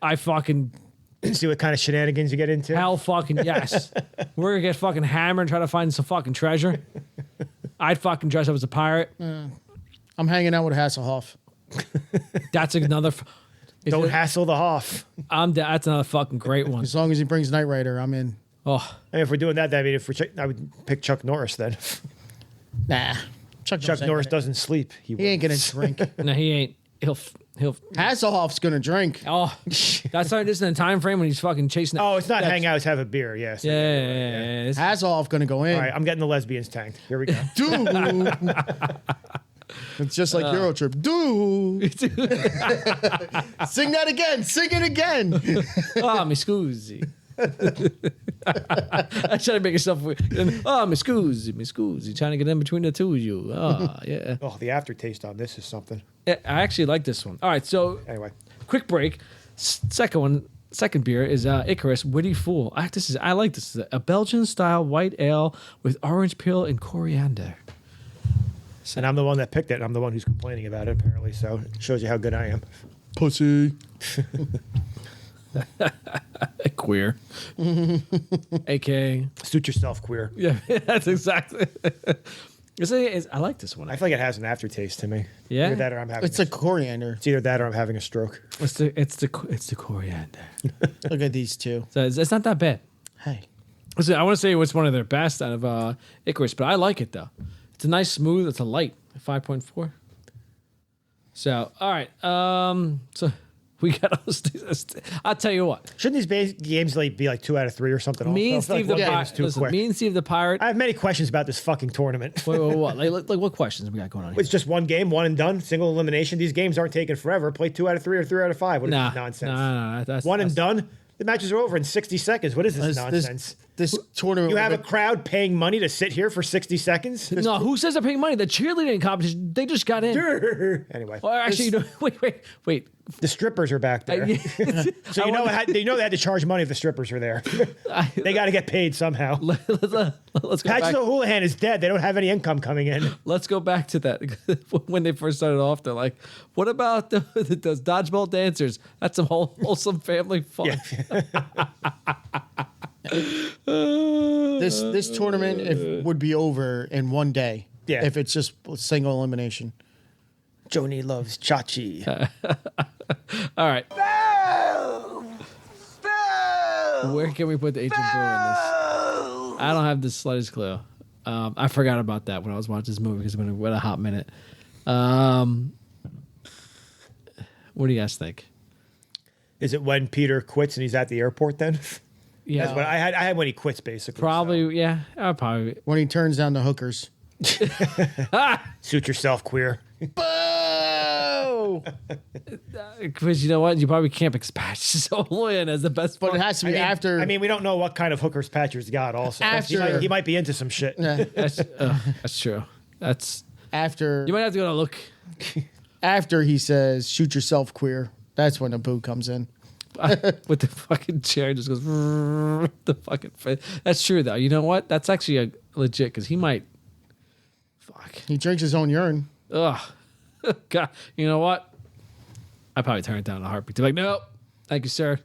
I fucking see what kind of shenanigans you get into. Hell, fucking yes. We're gonna get fucking hammered and try to find some fucking treasure. I'd fucking dress up as a pirate. I'm hanging out with Hasselhoff. That's another. Don't hassle the Hoff. That's another fucking great one. As long as he brings Knight Rider, I'm in. Oh, I mean, if we're doing that, I mean, I would pick Chuck Norris then. Nah, Chuck Norris doesn't sleep. He ain't gonna drink. No, he ain't. He'll. Hasselhoff's gonna drink. Oh, that's not just in a time frame when he's fucking chasing. Oh, it's not hang out, it's have a beer. Yes. Yeah. Hasselhoff gonna go in. All right, I'm getting the lesbians tanked. Here we go. Dude. It's just like Eurotrip. Dude. Sing that again. Sing it again. Oh, mi scusi. I try to make yourself weird. Oh, mi scusi. Trying to get in between the two of you. Oh, yeah. Oh, the aftertaste on this is something. I actually like this one. All right, so anyway, quick break. Second beer is Icarus Witty Fool. I like this. A Belgian style white ale with orange peel and coriander. And I'm the one that picked it. And I'm the one who's complaining about it, apparently. So it shows you how good I am. Pussy. Queer. AKA. Suit yourself, queer. Yeah, that's exactly. I like this one. I feel like it has an aftertaste to me. Yeah? Either that or I'm having It's a coriander. It's either that or I'm having a stroke. It's the coriander. Look at these two. So it's not that bad. Hey. Listen, I want to say it's one of their best out of Icarus, but I like it though. It's a nice smooth. It's a light 5.4. So all right. So we got. I'll tell you what. Shouldn't these games be like 2 out of 3 or something? Me and Steve the Pirate. Me and Steve the Pirate. I have many questions about this fucking tournament. Wait, what? Like what questions we got going on here? It's just one game, one and done, single elimination. These games aren't taking forever. Play 2 out of 3 or 3 out of 5. What is this nonsense? No. That's and done. The matches are over in 60 seconds. What is this nonsense? This tournament. You have a crowd paying money to sit here for 60 seconds? No, who says they're paying money? The cheerleading competition, they just got in. Anyway. Well, actually, wait. The strippers are back there. So you know they had to charge money if the strippers are there. They got to get paid somehow. Let's go Patches back. O'Houlihan is dead. They don't have any income coming in. Let's go back to that. When they first started off, they're like, what about those dodgeball dancers? That's some wholesome family fun. This tournament would be over in one day. Yeah. If it's just single elimination. Joni loves Chachi. All right. Where can we put the Agent Boo in this? I don't have the slightest clue. I forgot about that when I was watching this movie because it's been a hot minute. What do you guys think? Is it when Peter quits and he's at the airport then? Yeah. That's what I had when he quits, basically. Probably, yeah. Probably. When he turns down the hookers. Suit yourself, queer. Boo! Because you know what? You probably can't pick Patches O'Houlihan as the best. But it has to be after. I mean, we don't know what kind of hookers Patcher's got. Also, he might be into some shit. Yeah. That's true. That's after. You might have to go to look. After he says, "Shoot yourself, queer." That's when the boo comes in. With the fucking chair just goes the fucking face. That's true though. You know what? That's actually a legit because he might. Fuck. He drinks his own urine. Ugh. God. You know what? I probably turn it down in a heartbeat. Like, no, thank you, sir.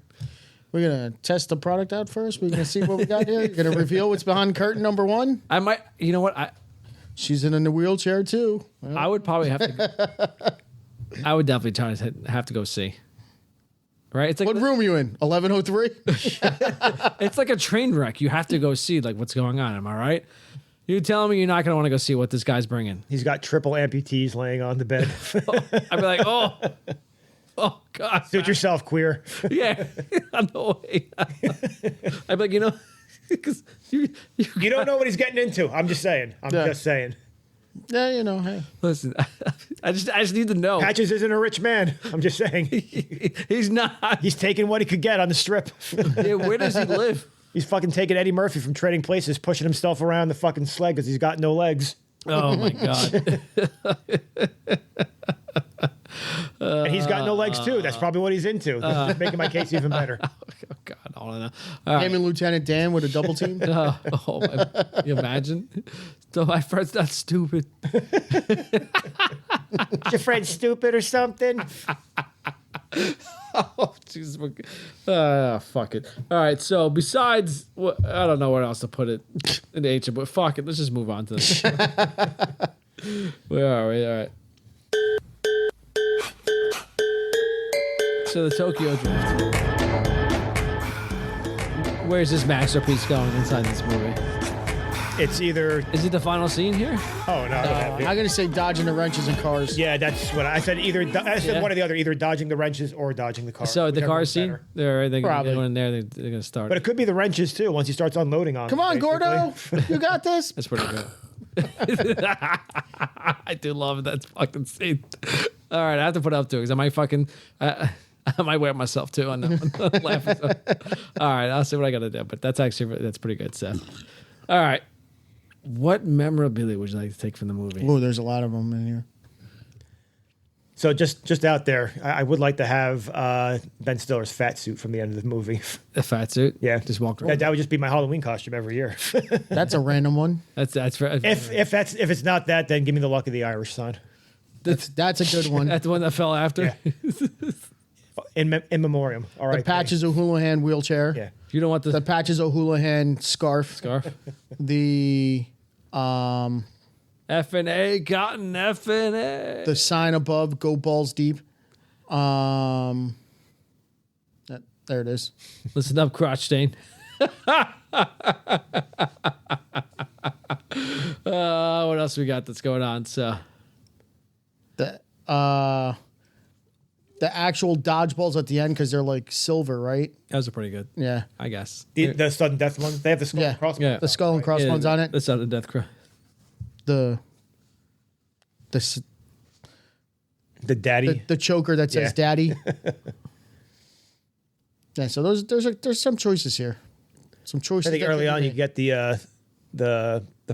We're going to test the product out first. We're going to see what we got here. You're going to reveal what's behind curtain number 1. I might, you know what? She's in a wheelchair too. I would probably have to. I would definitely try to have to go see. Right? It's like what room are you in? 1103. It's like a train wreck. You have to go see like what's going on. Am I right? You telling me you're not going to want to go see what this guy's bringing? He's got triple amputees laying on the bed. I'd be like, oh God. Suit yourself, queer. Yeah, no way. I'd be like, you know, because you don't know what he's getting into. I'm just saying. Just saying. Yeah, you know, hey. Listen, I just need to know. Patches isn't a rich man. I'm just saying. He's not. He's taking what he could get on the strip. Yeah, where does he live? He's fucking taking Eddie Murphy from Trading Places, pushing himself around the fucking sled because he's got no legs. Oh my God. And he's got no legs too. That's probably what he's into. This is making my case even better. Oh God, I don't know. All Him and Lieutenant Dan with a double team. You imagine? So my friend's not stupid. Your friend's stupid or something? Oh, Jesus. Fuck it. All right. So besides, I don't know where else to put it in the H, but fuck it. Let's just move on to this. Where are we? All right. So the Tokyo Drift. Where's this masterpiece going inside this movie? It's either... Is it the final scene here? Oh, no. I'm going to say dodging the wrenches and cars. Yeah, that's what I said. I said one or the other, either dodging the wrenches or dodging the car. So the car scene, they're going in there, they're going to start. But it could be the wrenches, too, once he starts unloading on Come on, Gordo. You got this. That's pretty good. I do love that fucking scene. All right, I have to put it up to it because I might fucking... I might wear myself too on that one. Laughing. So. All right, I'll see what I got to do. But that's pretty good stuff. All right. What memorabilia would you like to take from the movie? Oh, there's a lot of them in here. So just out there, I would like to have Ben Stiller's fat suit from the end of the movie. The fat suit? Yeah. Just walk around. That would just be my Halloween costume every year. That's a random one. That's if it's not that, then give me the Luck of the Irish, son. That's a good one. That's the one that fell after. Yeah. In memoriam. All right. The Patches O'Houlihan wheelchair. Yeah. You don't want the Patches O'Houlihan scarf. The F&A, cotton F&A. The sign above, go balls deep. There it is. Listen up, crotch stain. What else we got that's going on? So the actual dodgeballs at the end because they're like silver, right? Those are pretty good. Yeah, I guess the sudden death ones. They have the skull and cross. Yeah, the skull and cross ones on it. The sudden death cross. The daddy. The choker that says daddy. Yeah, so there's some choices here. Some choices. I think early on you get the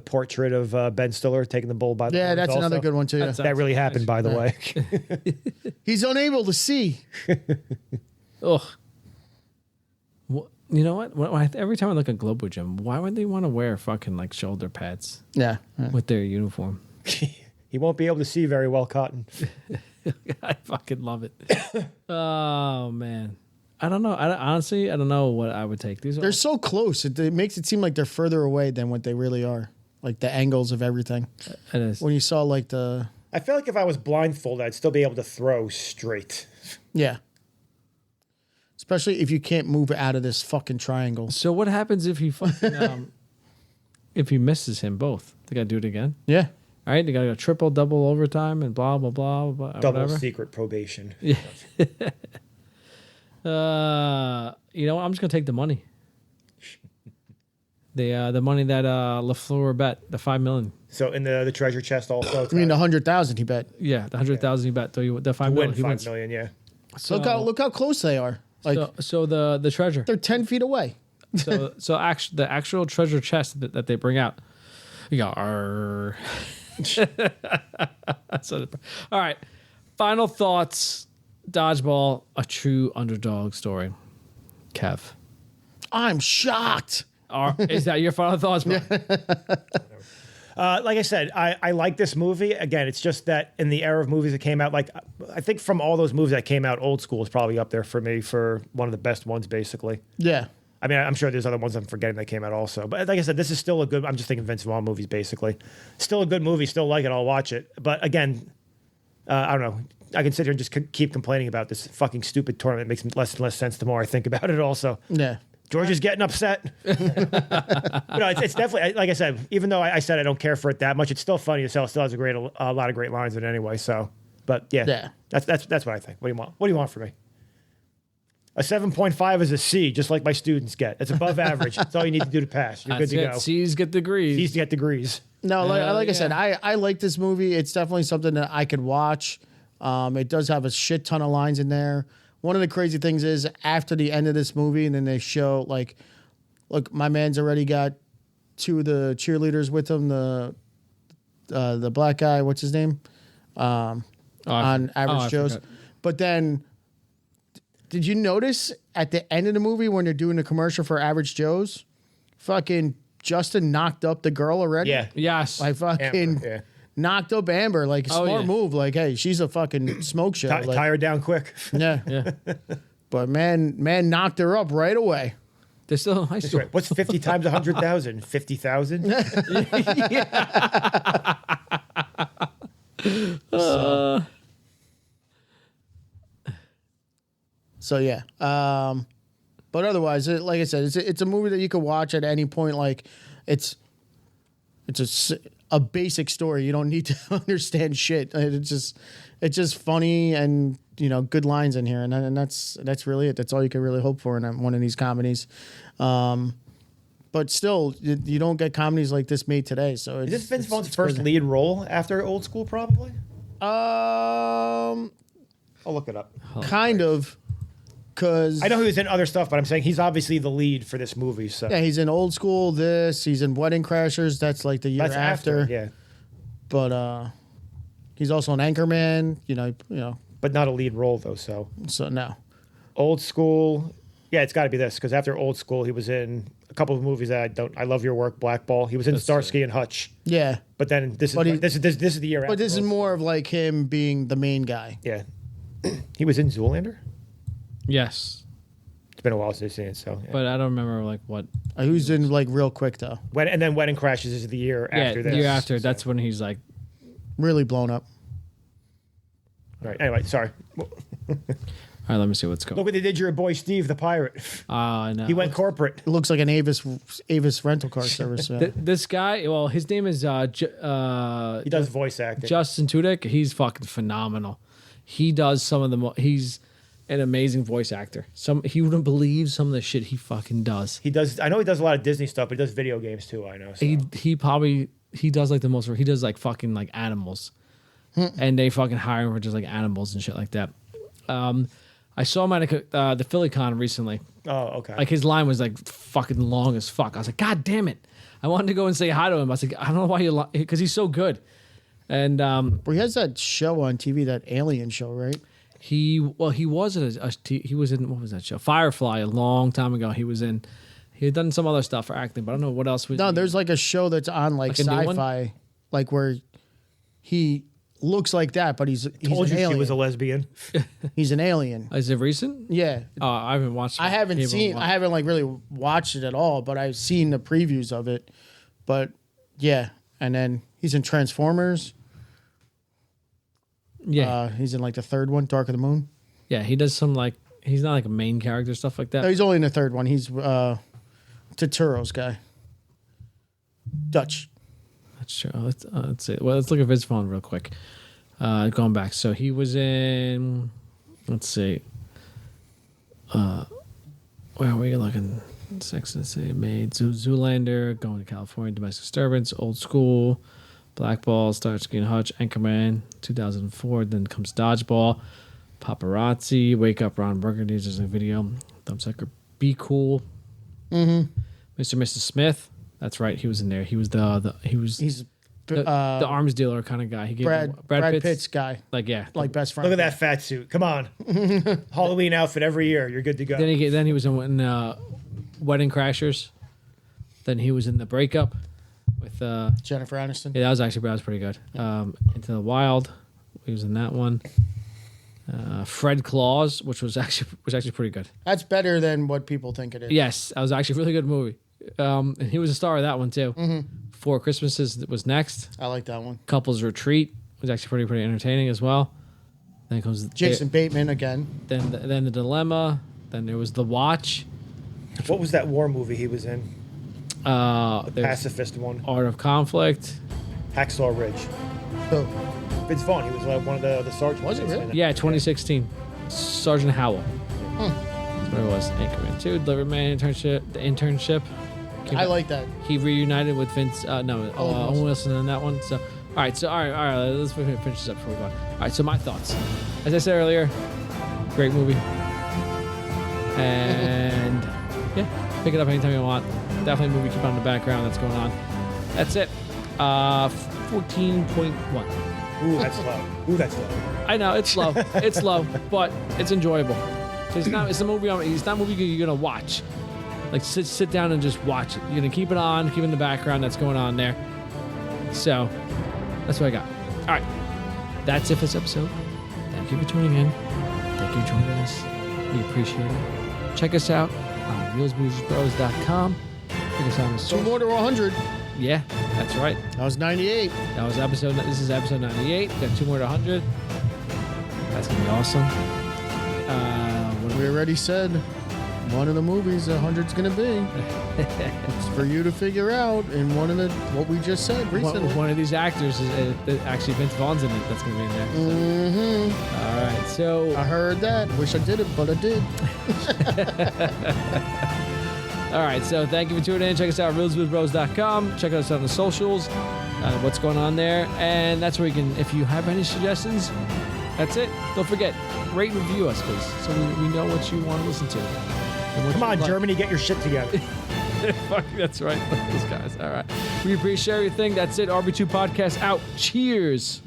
portrait of Ben Stiller taking the bull by the horns that's also. another good one too. Yeah. That really happened, by the way. He's unable to see. Ugh. Well, you know what? Every time I look at Globo Gym, why would they want to wear fucking like shoulder pads? Yeah. With their uniform. He won't be able to see very well, Cotton. I fucking love it. Oh man. I don't know. Honestly, I don't know what I would take. They're so close. It makes it seem like they're further away than what they really are. Like the angles of everything. It is. When you saw like the... I feel like if I was blindfolded, I'd still be able to throw straight. Yeah. Especially if you can't move out of this fucking triangle. So what happens if he fucking if he misses him both? They gotta do it again? Yeah. All right, they gotta go triple, double overtime and blah blah blah blah. Double whatever. secret probation. Yeah. You know what? I'm just gonna take the money. The money that LaFleur bet, the $5 million. So in the treasure chest also. I mean, the 100,000 he bet. Yeah, the 100,000 he bet. The $5 million. Win $5 million, yeah. So look how close they are. Like so the treasure. They're 10 feet away. So the actual treasure chest that they bring out. You go. All right. Final thoughts. Dodgeball, a true underdog story. Kev. I'm shocked. Is that your final thoughts, bro? Like I said, I like this movie. Again, it's just that in the era of movies that came out, like I think from all those movies that came out, Old School is probably up there for me for one of the best ones, basically. Yeah. I mean, I'm sure there's other ones I'm forgetting that came out also. But like I said, this is still a good, I'm just thinking Vince Vaughn movies, basically. Still a good movie, still like it, I'll watch it. But again, I don't know. I can sit here and just keep complaining about this fucking stupid tournament. It makes less and less sense the more I think about it also. Yeah. George is getting upset. It's definitely, like I said, even though I said I don't care for it that much, it's still funny as hell. It still has a lot of great lines in it anyway. So, but yeah. That's what I think. What do you want? What do you want from me? A 7.5 is a C, just like my students get. It's above average. That's all you need to do to pass. You're good to go. C's get degrees. C's get degrees. No, like I said, I like this movie. It's definitely something that I could watch. It does have a shit ton of lines in there. One of the crazy things is after the end of this movie, and then they show like, look, my man's already got two of the cheerleaders with him. The black guy, what's his name? On Average Joe's. But then, did you notice at the end of the movie when they're doing the commercial for Average Joe's, fucking Justin knocked up the girl already? Yeah. Yes. Like fucking knocked up Amber. Like, smart move. Like, hey, she's a fucking smoke show. Like, tie her down quick. Yeah. But man knocked her up right away. They're still in high school. Right. What's 50 times 100,000? 50,000? So yeah, but otherwise, like I said, it's a movie that you could watch at any point. Like, it's a basic story. You don't need to understand shit. It's just funny and good lines in here, and that's really it. That's all you can really hope for in one of these comedies. But still, you don't get comedies like this made today. So is this Vince Vaughn's first lead role after Old School? Probably. I'll look it up. Kind of. Because I know he was in other stuff, but I'm saying he's obviously the lead for this movie. So yeah, he's in Old School. He's in Wedding Crashers. That's like the year after. Yeah, but he's also an Anchorman. but not a lead role though. So no. Old School. Yeah, it's got to be this because after Old School, he was in a couple of movies that I Love Your Work, Blackball. He was in Starsky and Hutch. Yeah, but then this is the year. But this is more of like him being the main guy. Yeah, he was in Zoolander. Yes. It's been a while since I've seen it, so. Yeah. But I don't remember like what. He was in like real quick though. And then Wedding Crashes is the year after this. The year after. So. That's when he's like. Really blown up. All right. Anyway, sorry. All right, let me see what's going on. Look what they did to your boy Steve, the pirate. No. He went corporate. It looks like an Avis rental car service. Yeah. This guy, well, his name is. He does voice acting. Justin Tudek. He's fucking phenomenal. He does some of the. He's an amazing voice actor. He wouldn't believe some of the shit he fucking does. He does. I know he does a lot of Disney stuff, but he does video games too. I know. So. He does like the most. He does like fucking like animals, and they fucking hire him for just like animals and shit like that. I saw him at the PhillyCon recently. Oh, okay. Like his line was like fucking long as fuck. I was like, God damn it! I wanted to go and say hi to him. I was like, I don't know why because he's so good. And he has that show on TV, that Alien show, right? He was in he was in, what was that show? Firefly a long time ago. He had done some other stuff for acting, but I don't know what else. There's like a show that's on like sci-fi, like where he looks like that, but he's told an you alien. She was a lesbian. He's an alien. Is it recent? Yeah. I haven't watched. I haven't like really watched it at all, but I've seen the previews of it. But yeah, and then he's in Transformers. Yeah, he's in like the third one, Dark of the Moon. Yeah, he does some like he's not like a main character stuff like that. No, he's only in the third one. He's Turturro's guy. Dutch. That's true. Let's see. Well, let's look at Vince Vaughn real quick. Going back, so he was in. Let's see. Where are we looking? Sex and the City, Made, Zoolander, Going to California, Domestic Disturbance, Old School, Blackball, Starsky and Hutch, Anchorman, 2004. Then comes Dodgeball, Paparazzi, Wake Up, Ron Burgundy, there's a video, Thumbsucker, Be Cool, Mr. and Mrs. Smith. That's right, he was in there. He was the arms dealer kind of guy. He gave Brad Pitt's guy. Like best friend. Look at that fat suit. Come on, Halloween outfit every year. You're good to go. Then he was in Wedding Crashers. Then he was in The Breakup. with Jennifer Aniston. Yeah, that was pretty good. Into the Wild, he was in that one. Fred Claus, which was actually pretty good. That's better than what people think it is. Yes, that was actually a really good movie. And he was a star of that one too. Mm-hmm. Four Christmases was next. I like that one. Couples Retreat was actually pretty entertaining as well. Then comes Jason Bateman again. Then the Dilemma. Then there was The Watch. What was that war movie he was in? The pacifist one. Art of Conflict. Hacksaw Ridge. Oh. Vince Vaughn. He was one of the sergeants. Was it really? Yeah, 2016. Sergeant Howell. That's what it was. Anchorman 2, Deliverman The Internship. I like that. He reunited with Vince. Owen Wilson in that one. So, all right. Let's finish this up before we go on. All right. So my thoughts. As I said earlier, great movie. And yeah, pick it up anytime you want. Definitely a movie keep on in the background that's going on. That's it. 14.1. Ooh, that's low. I know it's low. It's low, but it's enjoyable. It's a movie. It's not a movie you're gonna watch. Like sit down and just watch it. You're gonna keep it on, keep it in the background. That's going on there. So that's what I got. All right, that's it for this episode. Thank you for tuning in. Thank you for joining us. We appreciate it. Check us out on reelsboozbros.com. Check us out on the 2 more to 100. Yeah, that's right. That was 98. This is episode 98. Got 2 more to 100. That's gonna be awesome. We already said one of the movies 100's gonna be. It's for you to figure out in what we just said recently. One of these actors is actually Vince Vaughn's in it. That's gonna be in there. Mm-hmm. All right, so I heard that. Wish I did it, but I did. All right, so thank you for tuning in. Check us out at reelsboozbros.com. Check us out on the socials. What's going on there, and that's where you can. If you have any suggestions, that's it. Don't forget, rate and review us, please, so we know what you want to listen to. Come on, Germany, get your shit together. Fuck, that's right. Those guys. All right. We appreciate everything. That's it. RB2 Podcast out. Cheers.